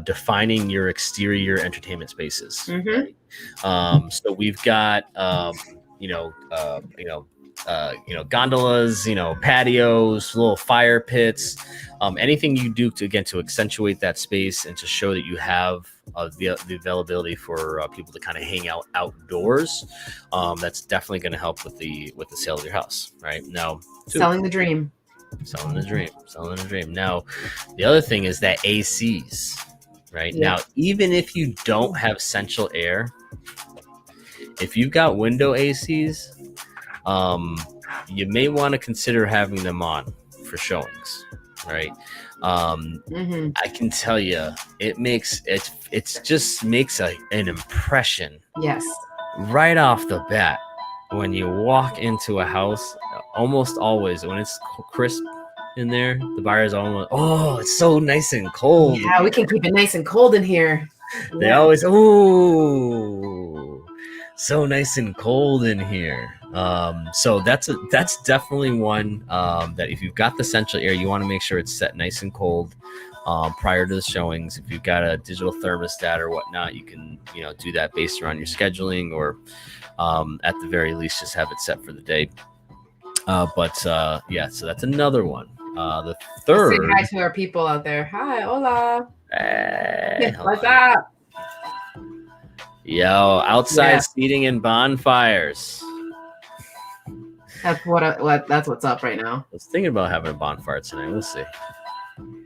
defining your exterior entertainment spaces. Mm-hmm. Right? So we've got, gondolas, patios, little fire pits, anything you do to accentuate that space and to show that you have the availability for people to kind of hang out outdoors. That's definitely going to help with the sale of your house. Right now, selling the dream. Now, the other thing is that ACs. Right now, even if you don't have central air, if you've got window ACs, you may want to consider having them on for showings, right? I can tell you, it just makes an impression. Yes. Right off the bat, when you walk into a house, almost always when it's crisp in there, the buyers almost, oh, it's so nice and cold. Yeah, we can keep it nice and cold in here. They always, ooh, so nice and cold in here. So that's definitely one that if you've got the central air, you want to make sure it's set nice and cold prior to the showings. If you've got a digital thermostat or whatnot, you can do that based around your scheduling, or at the very least just have it set for the day. So that's another one. The third. Say hi to our people out there. Hi, hola. Hey, what's up? Yo, outside seating and bonfires. That's what's up right now. I was thinking about having a bonfire tonight. We'll see.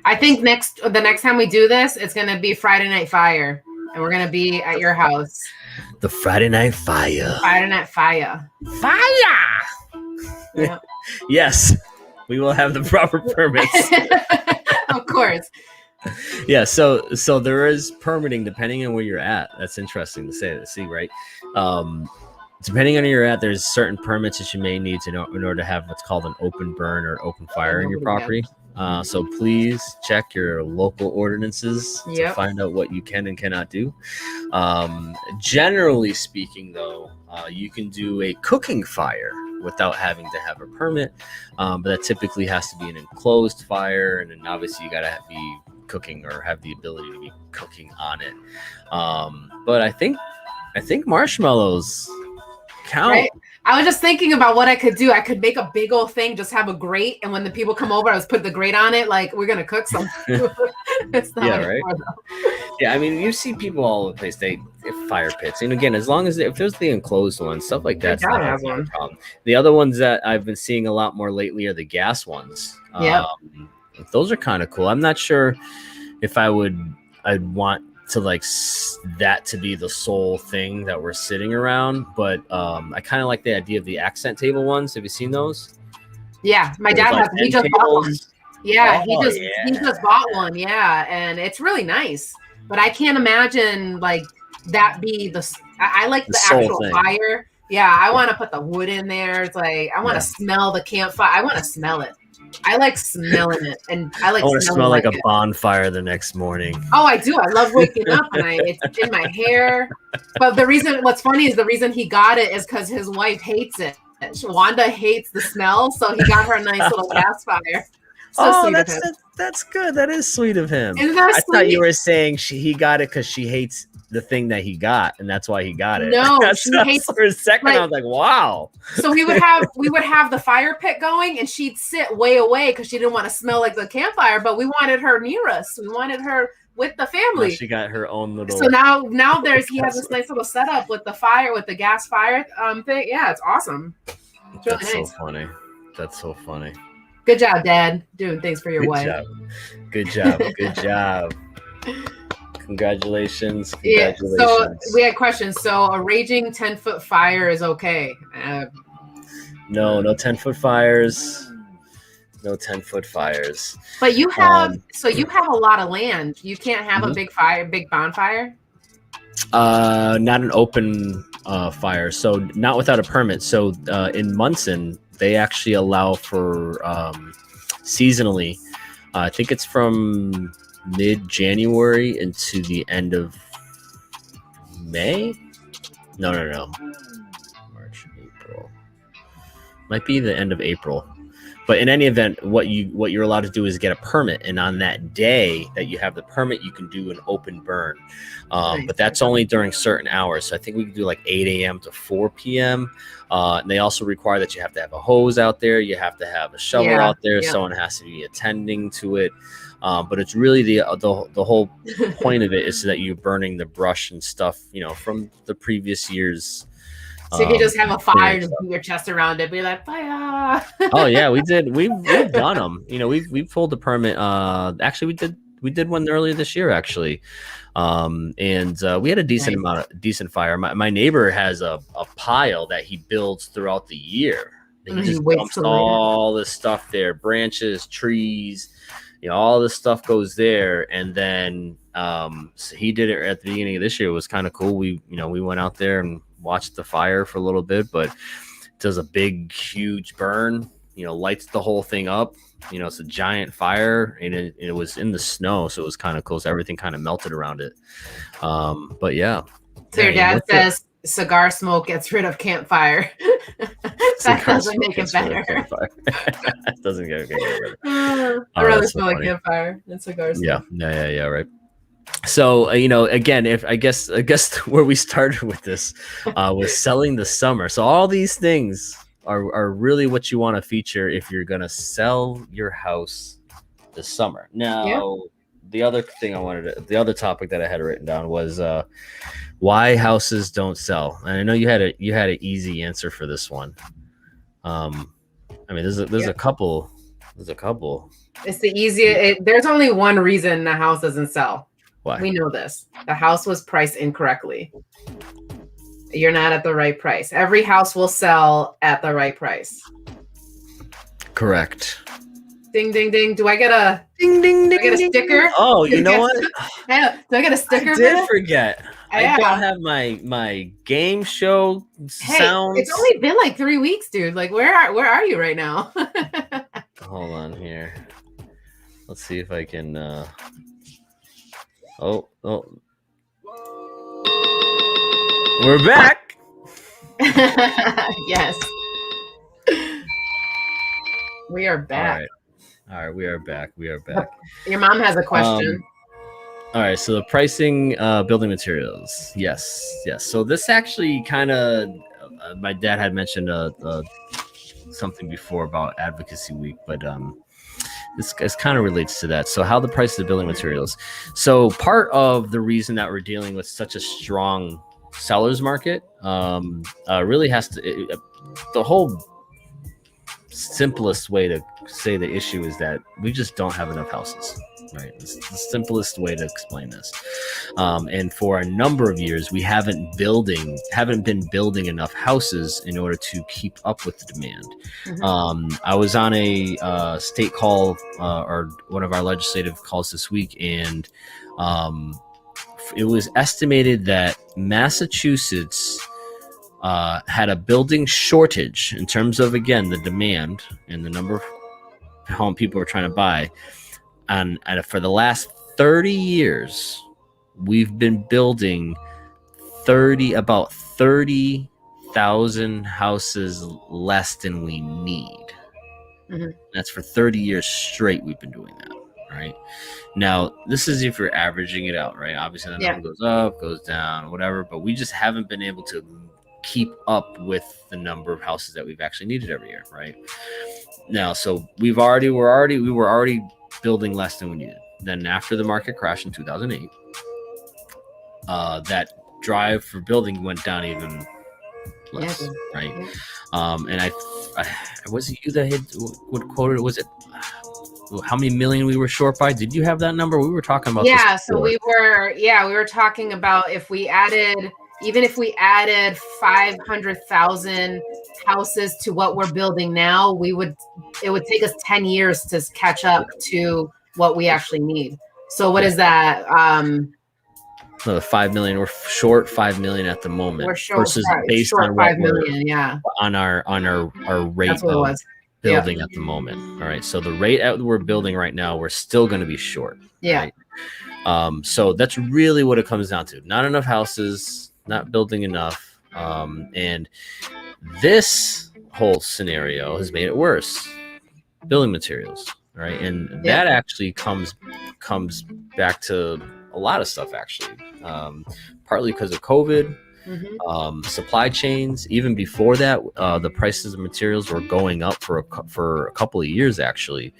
I think the next time we do this, it's gonna be Friday Night Fire, and we're gonna be at your house. The Friday Night Fire. Fire. Yep. Yes, we will have the proper permits. Of course. Yeah, so there is permitting depending on where you're at. That's interesting to see, right? Depending on where you're at, there's certain permits that you may need in order to have what's called an open burn or open fire in your property. So please check your local ordinances to find out what you can and cannot do. Generally speaking, though, you can do a cooking fire without having to have a permit, but that typically has to be an enclosed fire, and then obviously you got to be cooking or have the ability to be cooking on it. But I think marshmallows count. Right? I was just thinking about what I could do. I could make a big old thing, just have a grate, and when the people come over, I just put the grate on it, like we're gonna cook something. It's not right. Yeah, I mean, you see people all over the place. They have fire pits, and again, as long as if there's the enclosed ones, stuff like that's not a problem. The other ones that I've been seeing a lot more lately are the gas ones. Those are kind of cool. I'm not sure if I'd want to like that to be the sole thing that we're sitting around, but I kind of like the idea of the accent table ones. Have you seen those? Yeah, my dad has. He just bought one. Yeah, he just bought one. Yeah, and it's really nice. But I can't imagine like that be the. I like the actual thing. Fire. Yeah, I want to put the wood in there. It's like I want to smell the campfire. I want to smell it. I like smelling it, and I want to smell like a bonfire the next morning. Oh, I do. I love waking up and it's in my hair. But what's funny is the reason he got it is because his wife hates it. Wanda hates the smell, so he got her a nice little gas fire. So sweet of him. That's good. That is sweet of him. Isn't that I sweet? thought you were saying he got it because she hates the thing that he got, and that's why he got it. No, That's she hates. for a second. Like, I was like, wow. So we would have the fire pit going, and she'd sit way away because she didn't want to smell like the campfire. But we wanted her near us. We wanted her with the family. Now she got her own little. So now he has this nice little setup with the fire, with the gas fire thing. Yeah, it's awesome. It's really That's nice. so funny. That's so funny. Good job, Dad, doing things for your Good wife. job. Good job. Good job. Congratulations. Yeah. So we had questions. So a raging 10-foot fire is okay. No 10-foot fires. No 10-foot fires. But you have you have a lot of land. You can't have a big bonfire. Not an open fire. So not without a permit. So in Munson, they actually allow for seasonally. I think it's from mid-January into the end of May. No. March, April. Might be the end of April. But in any event, what you're allowed to do is get a permit, and on that day that you have the permit, you can do an open burn. Nice. But that's only during certain hours. So I think we can do like 8 a.m. to 4 p.m. And they also require that you have to have a hose out there. You have to have a shovel out there. Yeah. Someone has to be attending to it. But it's really the whole point of it is so that you're burning the brush and stuff, from the previous years. So you can just have a fire, just put your chest around it, be like, fire. Oh yeah, we did. We've done them. We've pulled the permit. Actually, we did one earlier this year, actually. And we had a decent fire. My neighbor has a pile that he builds throughout the year. He just dumps all this stuff there, branches, trees, all this stuff goes there. And then so he did it at the beginning of this year. It was kind of cool. We went out there and watched the fire for a little bit, but it does a big, huge burn, lights the whole thing up. It's a giant fire, and it was in the snow, so it was kind of cool. So everything kind of melted around it. But yeah. So your dad says cigar smoke gets rid of campfire. That doesn't make it better. That doesn't get rid of it. I'd rather smell like campfire than cigar smoke. Yeah, right. So, again, if I guess where we started with this was selling the summer. So all these things are really what you want to feature if you're going to sell your house this summer. Now, the other topic that I had written down was why houses don't sell. And I know you had an easy answer for this one. There's a couple. It's the easiest. There's only one reason the house doesn't sell. Why? We know this. The house was priced incorrectly. You're not at the right price. Every house will sell at the right price. Correct. Ding, ding, ding. Do I get a ding, ding, ding? I get a sticker? Oh, you know what? Do I get a sticker? I did forget. I don't have my game show sounds. It's only been like 3 weeks, dude. Like, where are you right now? Hold on here. Let's see if I can. Oh. We're back. Yes. We are back. All right. We are back. Your mom has a question. All right. So the pricing, building materials. Yes. So this actually kind of, my dad had mentioned something before about Advocacy Week, but this kind of relates to that. So how the price of building materials. So part of the reason that we're dealing with such a strong seller's market really has to, the whole simplest way to say the issue is that we just don't have enough houses, right? It's the simplest way to explain this. And for a number of years, we haven't been building enough houses in order to keep up with the demand. Mm-hmm. I was on a state call or one of our legislative calls this week, and it was estimated that Massachusetts had a building shortage in terms of, again, the demand and the number of home people are trying to buy. And for the last 30 years, we've been building about 30,000 houses less than we need. Mm-hmm. That's for 30 years straight we've been doing that. right? Now, this is if you're averaging it out, right? Obviously, the number goes up, goes down, whatever, but we just haven't been able to keep up with the number of houses that we've actually needed every year, right? Now, so we were already building less than we needed. Then after the market crash in 2008, that drive for building went down even less, right? And I was it you that had what quoted? Was it how many million we were short by? Did you have that number? We were talking about this so we were talking about if we added 500,000 houses to what we're building now, it would take us 10 years to catch up to what we actually need. So what is that? So the 5 million, we're short 5 million at the moment. We're short, versus based short on 5 million, on our rate That's what it was. building at the moment. All right. So the rate that we're building right now, we're still going to be short. Yeah. Right? So that's really what it comes down to. Not enough houses, not building enough. And this whole scenario has made it worse. Building materials, right? And that actually comes back to a lot of stuff, actually. Partly because of COVID. Supply chains. Even before that, the prices of materials were going up for a couple of years. Actually,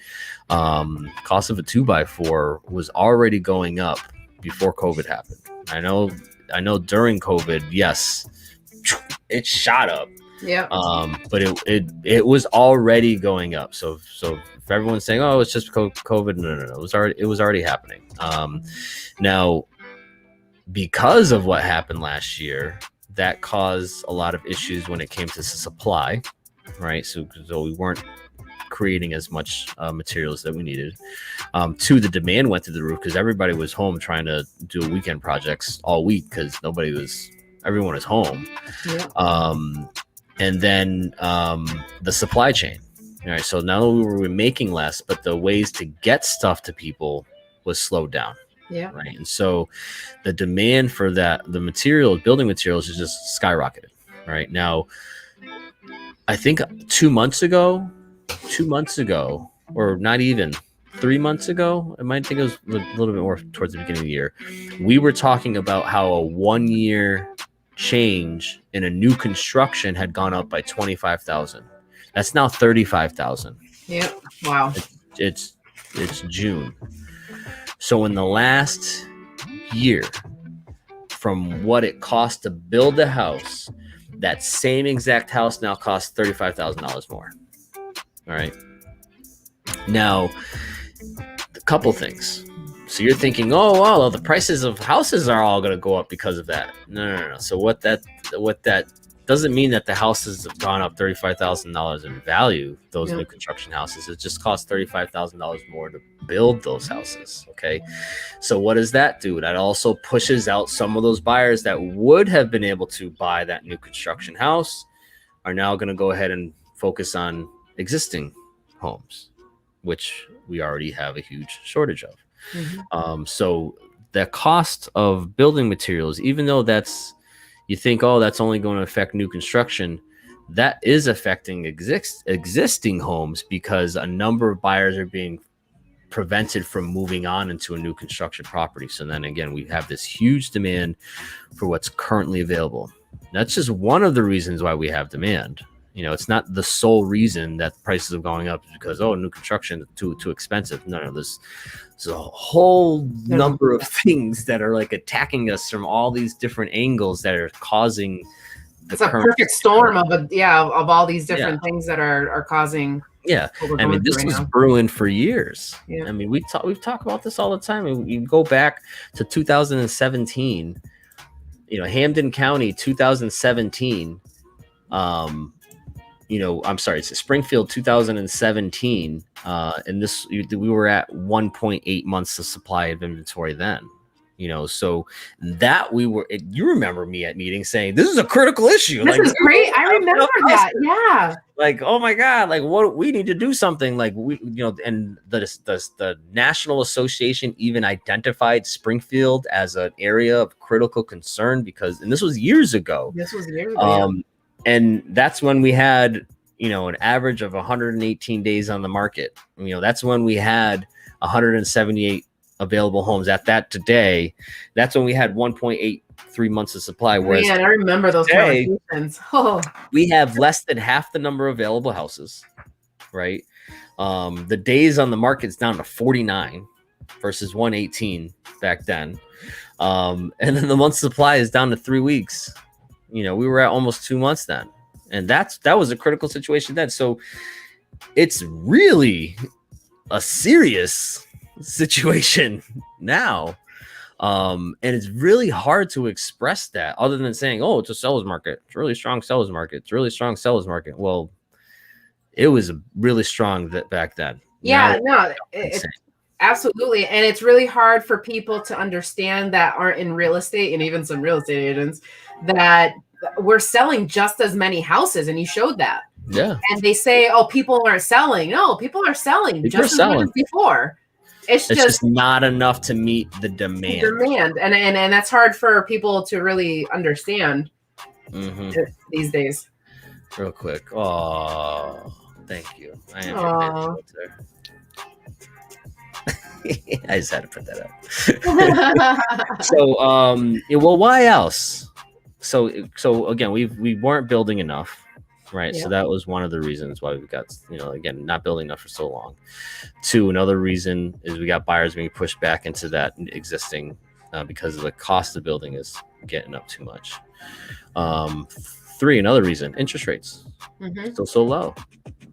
cost of a 2x4 was already going up before COVID happened. I know during COVID, yes, it shot up. Yeah. But it was already going up. So if everyone's saying, "Oh, it's just COVID," no, it was already happening. Now, because of what happened last year, that caused a lot of issues when it came to supply, right? So we weren't creating as much materials that we needed. Two, the demand went through the roof because everybody was home trying to do weekend projects all week because everyone was home. Yeah. And then the supply chain. All right, so not only were we making less, but the ways to get stuff to people was slowed down. Yeah. Right. And so the demand for building materials is just skyrocketed. Right now, I think 2 months ago, or not even 3 months ago, I might think it was a little bit more towards the beginning of the year, we were talking about how a 1 year change in a new construction had gone up by 25,000. That's now 35,000. Yeah. Wow. It's June. So in the last year, from what it cost to build a house, that same exact house now costs $35,000 more. All right. Now, a couple things. So you're thinking, oh, wow, the prices of houses are all going to go up because of that. No. So what that doesn't mean that the houses have gone up $35,000 in value, those new construction houses. It just costs $35,000 more to build those houses. Okay. So what does that do? That also pushes out some of those buyers that would have been able to buy that new construction house are now going to go ahead and focus on existing homes, which we already have a huge shortage of. So the cost of building materials, even though you think, oh, that's only going to affect new construction, that is affecting existing homes because a number of buyers are being prevented from moving on into a new construction property. So then again, we have this huge demand for what's currently available. That's just one of the reasons why we have demand. It's not the sole reason that prices are going up because, new construction is too expensive. No, there's a whole number of things that are like attacking us from all these different angles that are causing it's a perfect storm of all these different things that are causing. Yeah. I mean, this was brewing for years. Yeah. I mean, we've talked about this all the time. I mean, you go back to 2017, Hampden County, 2017, I'm sorry, it's Springfield 2017. And we were at 1.8 months of supply of inventory then. So that you remember me at meetings saying, this is a critical issue. This is great. I remember that. Yeah. Like, oh my God, like what we need to do something like and the National Association even identified Springfield as an area of critical concern and this was years ago. And that's when we had, an average of 118 days on the market. That's when we had 178 available homes. At that today, that's when we had 1.83 months of supply. Whereas man, I remember those today, conversations. Oh, we have less than half the number of available houses, right? The days on the market is down to 49 versus 118 back then. And then the month supply is down to 3 weeks. We were at almost 2 months then. And that was a critical situation then. So it's really a serious situation now. And it's really hard to express that other than saying, oh, it's a seller's market. It's a really strong seller's market. It's a really strong seller's market. Well, it was really strong back then. Yeah, it's absolutely. And it's really hard for people to understand that aren't in real estate, and even some real estate agents, that we're selling just as many houses. And you showed that. Yeah. And they say, oh, people aren't selling. No, people are selling just as much as before. It's just not enough to meet the demand. And that's hard for people to really understand these days. Real quick. Oh, thank you. I am your filter. I just had to put that up. So, well, why else? So again, we weren't building enough, right? Yeah. So that was one of the reasons why we got, again, not building enough for so long. 2, another reason is we got buyers being pushed back into that existing because of the cost of building is getting up too much. 3, another reason, interest rates still so low,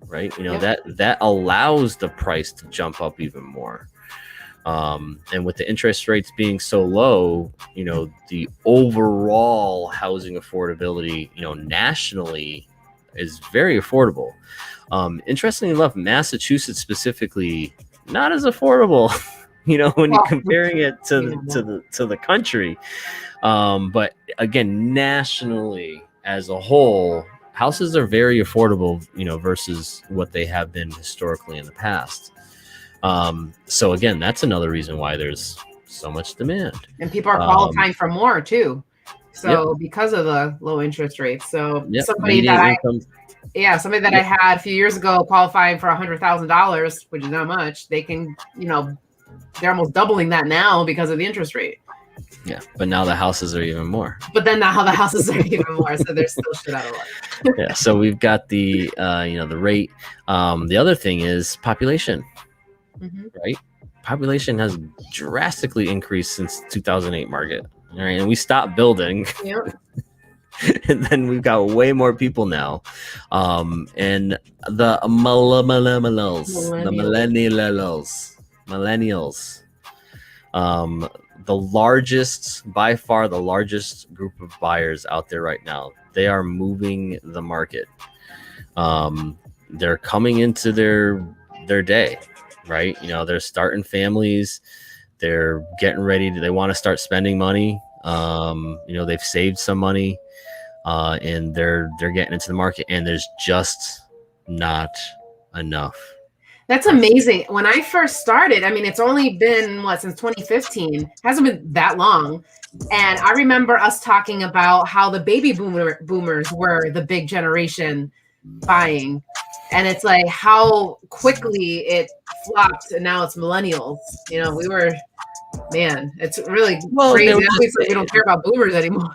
right? That allows the price to jump up even more. And with the interest rates being so low, the overall housing affordability, nationally is very affordable. Interestingly enough, Massachusetts specifically, not as affordable, when you're comparing it to the country. But again, nationally as a whole, houses are very affordable, versus what they have been historically in the past. So again, that's another reason why there's so much demand, and people are qualifying for more too. So because of the low interest rates, somebody that I had a few years ago qualifying for $100,000, which is not much, they can, they're almost doubling that now because of the interest rate. Yeah, but now the houses are even more. But then now the houses are even more, so they're still shit out of luck. Yeah, so we've got the the rate. The other thing is population. Right, population has drastically increased since 2008 market. All right, and we stopped building. Yep. And then we've got way more people now, and the millennials, by far the largest group of buyers out there right now. They are moving the market. They're coming into their day. Right, they're starting families, they're getting ready they want to start spending money. They've saved some money, and they're getting into the market, and there's just not enough. That's amazing. When I first started, it's only been since 2015. It hasn't been that long. And I remember us talking about how the baby boomers were the big generation buying. And it's like how quickly it flopped, and now it's millennials. It's really crazy. We don't care about boomers anymore.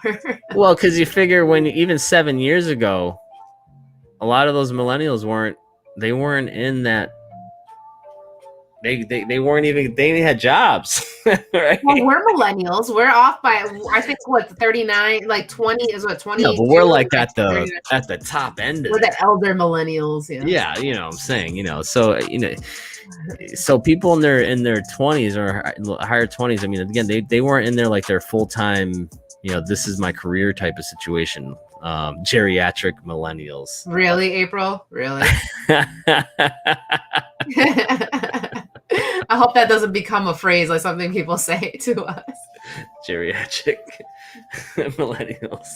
Well, because you figure when even 7 years ago, a lot of those millennials weren't in that. They weren't even, they had jobs. Right? Well, we're millennials. We're off by, I think, 39, 20 is what, 20. No, but we're at the top end. We're the elder millennials. Yeah. What I'm saying, so people in their 20s or higher 20s. Again, they weren't in there like their full-time, this is my career type of situation. Geriatric millennials. Really, April? Really? I hope that doesn't become a phrase like something people say to us. Geriatric millennials.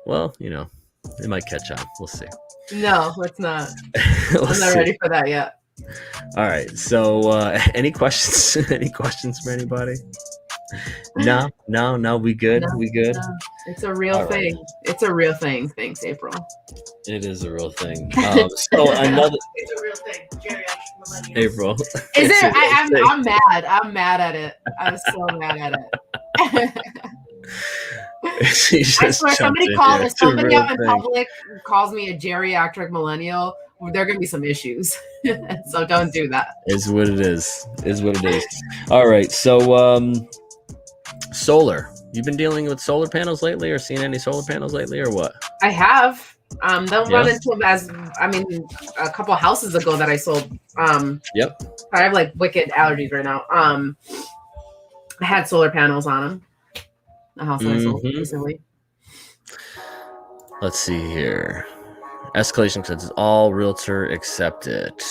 Well, they might catch on. We'll see. No, it's not. I'm not ready for that yet. All right. So any questions? Any questions for anybody? No, we good. We good. No. It's a real thing. Right. It's a real thing. Thanks, April. It is a real thing. So another. It's a real thing. Geriatric April. Is it? I'm mad. I'm mad at it. I'm so mad at it. I swear, somebody called. If somebody out in public calls me a geriatric millennial, there are gonna be some issues. So don't do that. Is what it is. Is what it is. All right. So, solar. You've been dealing with solar panels lately, or seen any solar panels lately, or what? I have. Don't run into them a couple houses ago that I sold. Yep. I have like wicked allergies right now. I had solar panels on them. The house that I sold recently. Let's see here. Escalation says all realtor accepted.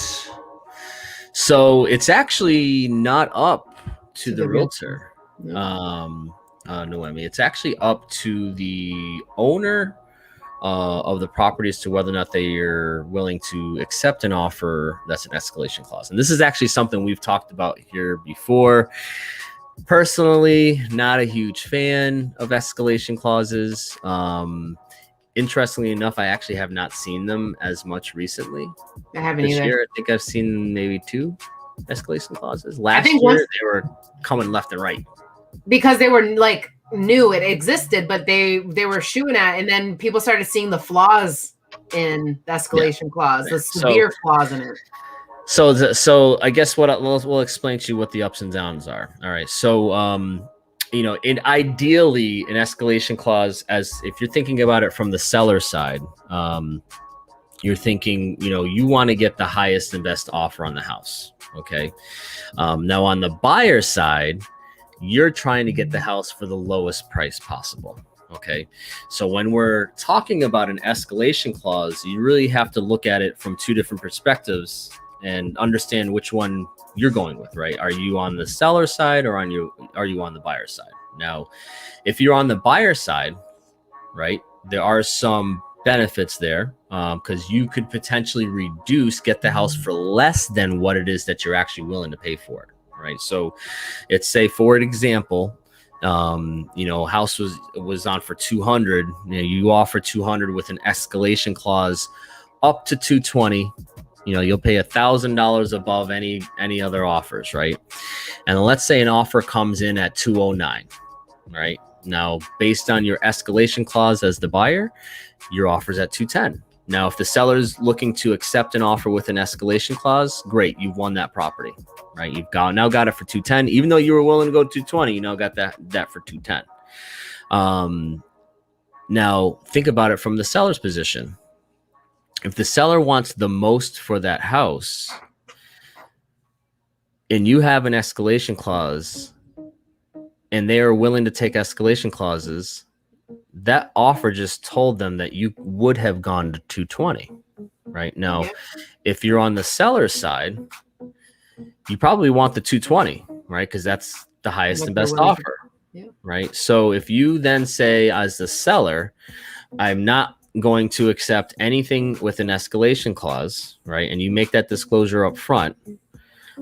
So it's actually not up to the realtor. Noemi. It's actually up to the owner of the property as to whether or not they are willing to accept an offer that's an escalation clause. And this is actually something we've talked about here before. Personally, not a huge fan of escalation clauses. Interestingly enough, I actually have not seen them as much recently. I haven't either. Year, I think I've seen maybe 2 escalation clauses. Last year, they were coming left and right. Because they were like new, it existed, but they were shooting at, and then people started seeing the flaws in the escalation clause, the severe flaws in it. So I guess we'll explain to you what the ups and downs are. All right. So, ideally an escalation clause, as if you're thinking about it from the seller side, you're thinking, you want to get the highest and best offer on the house. Okay. Now on the buyer side, you're trying to get the house for the lowest price possible. Okay. So when we're talking about an escalation clause, you really have to look at it from 2 different perspectives and understand which one you're going with, right? Are you on the seller side or are you on the buyer side? Now, if you're on the buyer side, right, there are some benefits there because you could potentially get the house for less than what it is that you're actually willing to pay for it. Right. So it's, say, for an example, house was on for 200. You offer 200 with an escalation clause up to 220. You'll pay $1,000 above any other offers. Right. And let's say an offer comes in at 209. Right. Now, based on your escalation clause as the buyer, your offer's at 210. Now, if the seller's looking to accept an offer with an escalation clause, great, you've won that property, right? You've now got it for 210, even though you were willing to go 220. You now got that for 210. Now, think about it from the seller's position. If the seller wants the most for that house, and you have an escalation clause, and they are willing to take escalation clauses, that offer just told them that you would have gone to 220. Right now, if you're on the seller's side, you probably want the 220, right? Because that's the highest and best offer, right? So if you then say, as the seller, I'm not going to accept anything with an escalation clause, right? And you make that disclosure up front,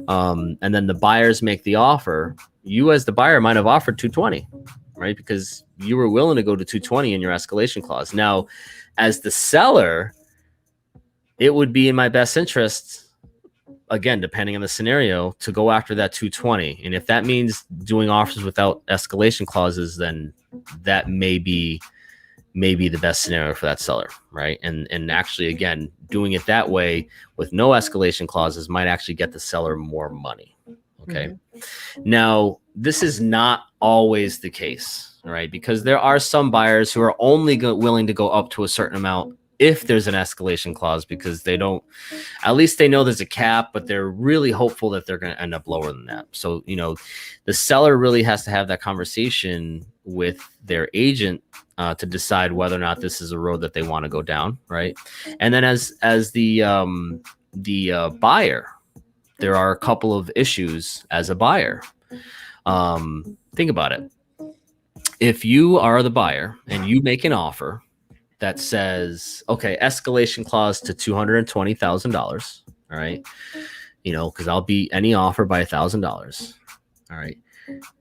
and then the buyers make the offer, you as the buyer might have offered 220, right? Because you were willing to go to 220 in your escalation clause. Now, as the seller, it would be in my best interest, again, depending on the scenario, to go after that 220. And if that means doing offers without escalation clauses, then that may be the best scenario for that seller, right? And actually, again, doing it that way with no escalation clauses might actually get the seller more money. Okay. Now, this is not always the case, right? Because there are some buyers who are only willing to go up to a certain amount if there's an escalation clause, because they don't, at least they know there's a cap, but they're really hopeful that they're going to end up lower than that. So, the seller really has to have that conversation with their agent to decide whether or not this is a road that they want to go down, right? And then as the buyer, there are a couple of issues as a buyer. Think about it. If you are the buyer and you make an offer that says, okay, escalation clause to $220,000, all right, because I'll beat any offer by $1,000. All right.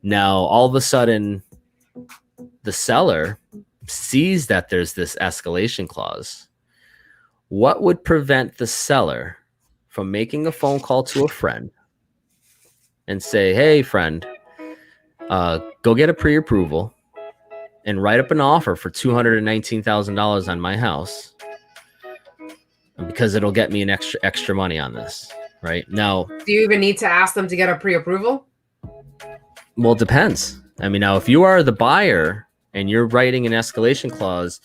Now, all of a sudden, the seller sees that there's this escalation clause. What would prevent the seller from making a phone call to a friend and say, hey, friend, go get a pre-approval and write up an offer for $219,000 on my house because it'll get me an extra money on this. Right now, do you even need to ask them to get a pre-approval? Well, it depends. I mean, now if you are the buyer and you're writing an escalation clause,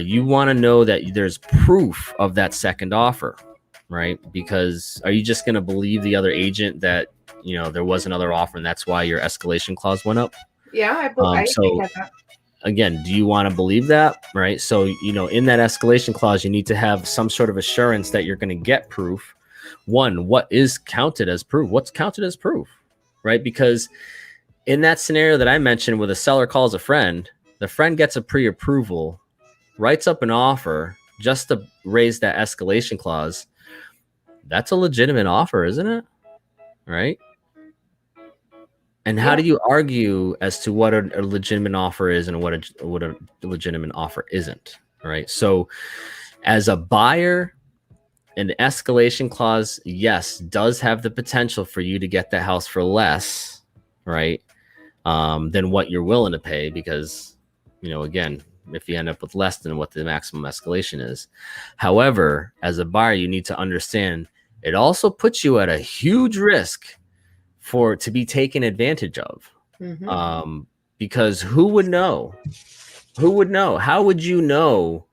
you want to know that there's proof of that second offer, right? Because are you just going to believe the other agent that, there was another offer and that's why your escalation clause went up? Yeah, I get that. Again, do you want to believe that, right? So, in that escalation clause, you need to have some sort of assurance that you're going to get proof. One, what is counted as proof? What's counted as proof, right? Because in that scenario that I mentioned where the seller calls a friend, the friend gets a pre-approval, writes up an offer just to raise that escalation clause. That's a legitimate offer, isn't it? Right? And how do you argue as to what a legitimate offer is and what a legitimate offer isn't? Right. So as a buyer, an escalation clause, yes, does have the potential for you to get the house for less, right, than what you're willing to pay. Because, again, if you end up with less than what the maximum escalation is. However, as a buyer, you need to understand it also puts you at a huge risk to be taken advantage of. Mm-hmm. Because who would know? How would you know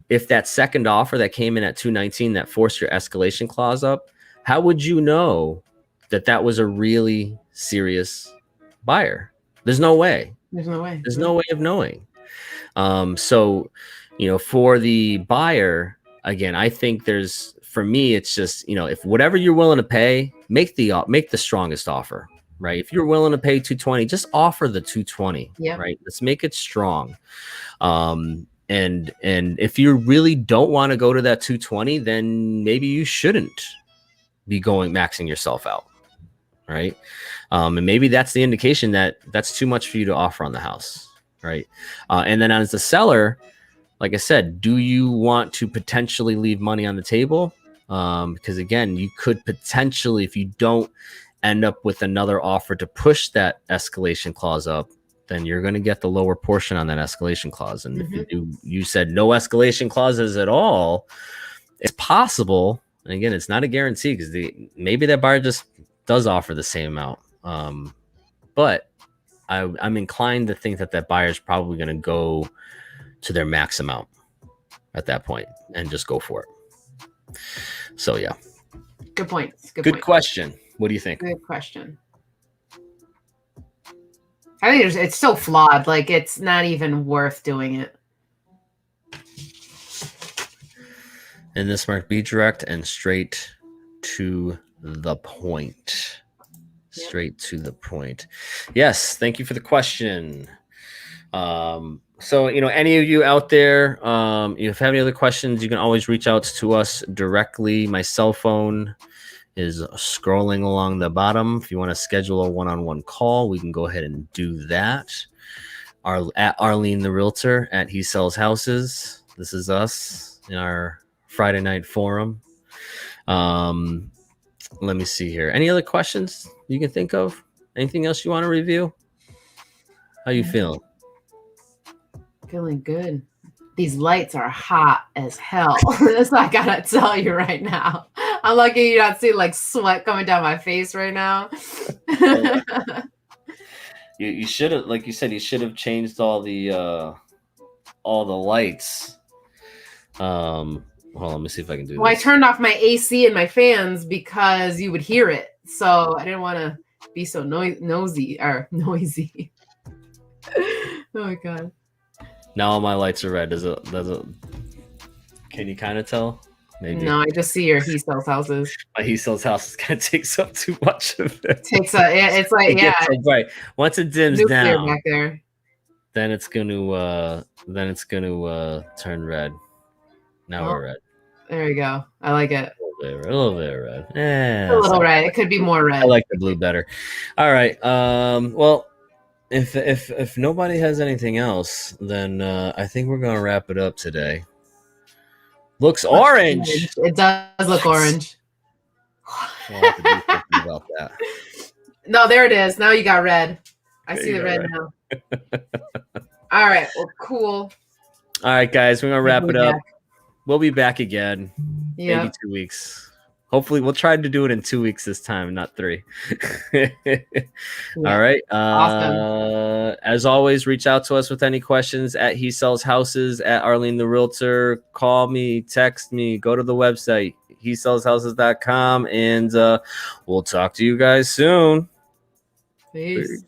if that second offer that came in at 219 that forced your escalation clause up? How would you know that was a really serious buyer? There's no way. There's no way of knowing. So, for the buyer, again, I think for me, it's just, if whatever you're willing to pay, make the strongest offer, right? If you're willing to pay 220, just offer the 220, right? Let's make it strong. And if you really don't want to go to that 220, then maybe you shouldn't be maxing yourself out, right? And maybe that's the indication that that's too much for you to offer on the house, right? And then as the seller, like I said, do you want to potentially leave money on the table? Because again, you could potentially, if you don't end up with another offer to push that escalation clause up, then you're going to get the lower portion on that escalation clause. And if you said no escalation clauses at all, it's possible. And again, it's not a guarantee because maybe that buyer just does offer the same amount. But I'm inclined to think that buyer is probably going to go to their max amount at that point and just go for it. So yeah. Good point. Good question. What do you think? Good question. I think it's so flawed. Like, it's not even worth doing it. In this market, be direct and straight to the point. Straight to the point. Yes. Thank you for the question. So, any of you out there, if you have any other questions, you can always reach out to us directly. My cell phone is scrolling along the bottom. If you want to schedule a one-on-one call, we can go ahead and do that. At Arlene, the Realtor at HeSellsHouses. This is us in our Friday night forum. Let me see here. Any other questions you can think of? Anything else you want to review? How you feeling? Feeling good. These lights are hot as hell. That's what I gotta tell you right now. I'm lucky you don't see like sweat coming down my face right now. You should have, like you said, you should have changed all the lights. Hold on, let me see if I can do this. Well, I turned off my AC and my fans because you would hear it. So I didn't want to be so noisy. Oh my God. Now all my lights are red. Does it? Can you kind of tell? Maybe. No, I just see your HeSellsHouses. My HeSellsHouses kind of takes up too much of it. It's like, yeah. So bright. Once it dims down, back there. then it's gonna turn red. Now we're red. There you go. I like it. A little bit red. Yeah, a little red. It could be more red. I like the blue better. All right. Well, if nobody has anything else, then I think we're gonna wrap it up today. Looks orange. It does look orange. We'll have to do something about that. No, there it is. Now you got red. I There see you the go, red red. now. All right. Well, cool. All right, guys, we're gonna wrap it up. Back. We'll be back again. Yep. Maybe 2 weeks. Hopefully, we'll try to do it in 2 weeks this time, not 3. All right. Awesome. As always, reach out to us with any questions at HeSellsHouses, at Arlene the Realtor. Call me, text me, go to the website, HeSellsHouses.com, and we'll talk to you guys soon. Peace.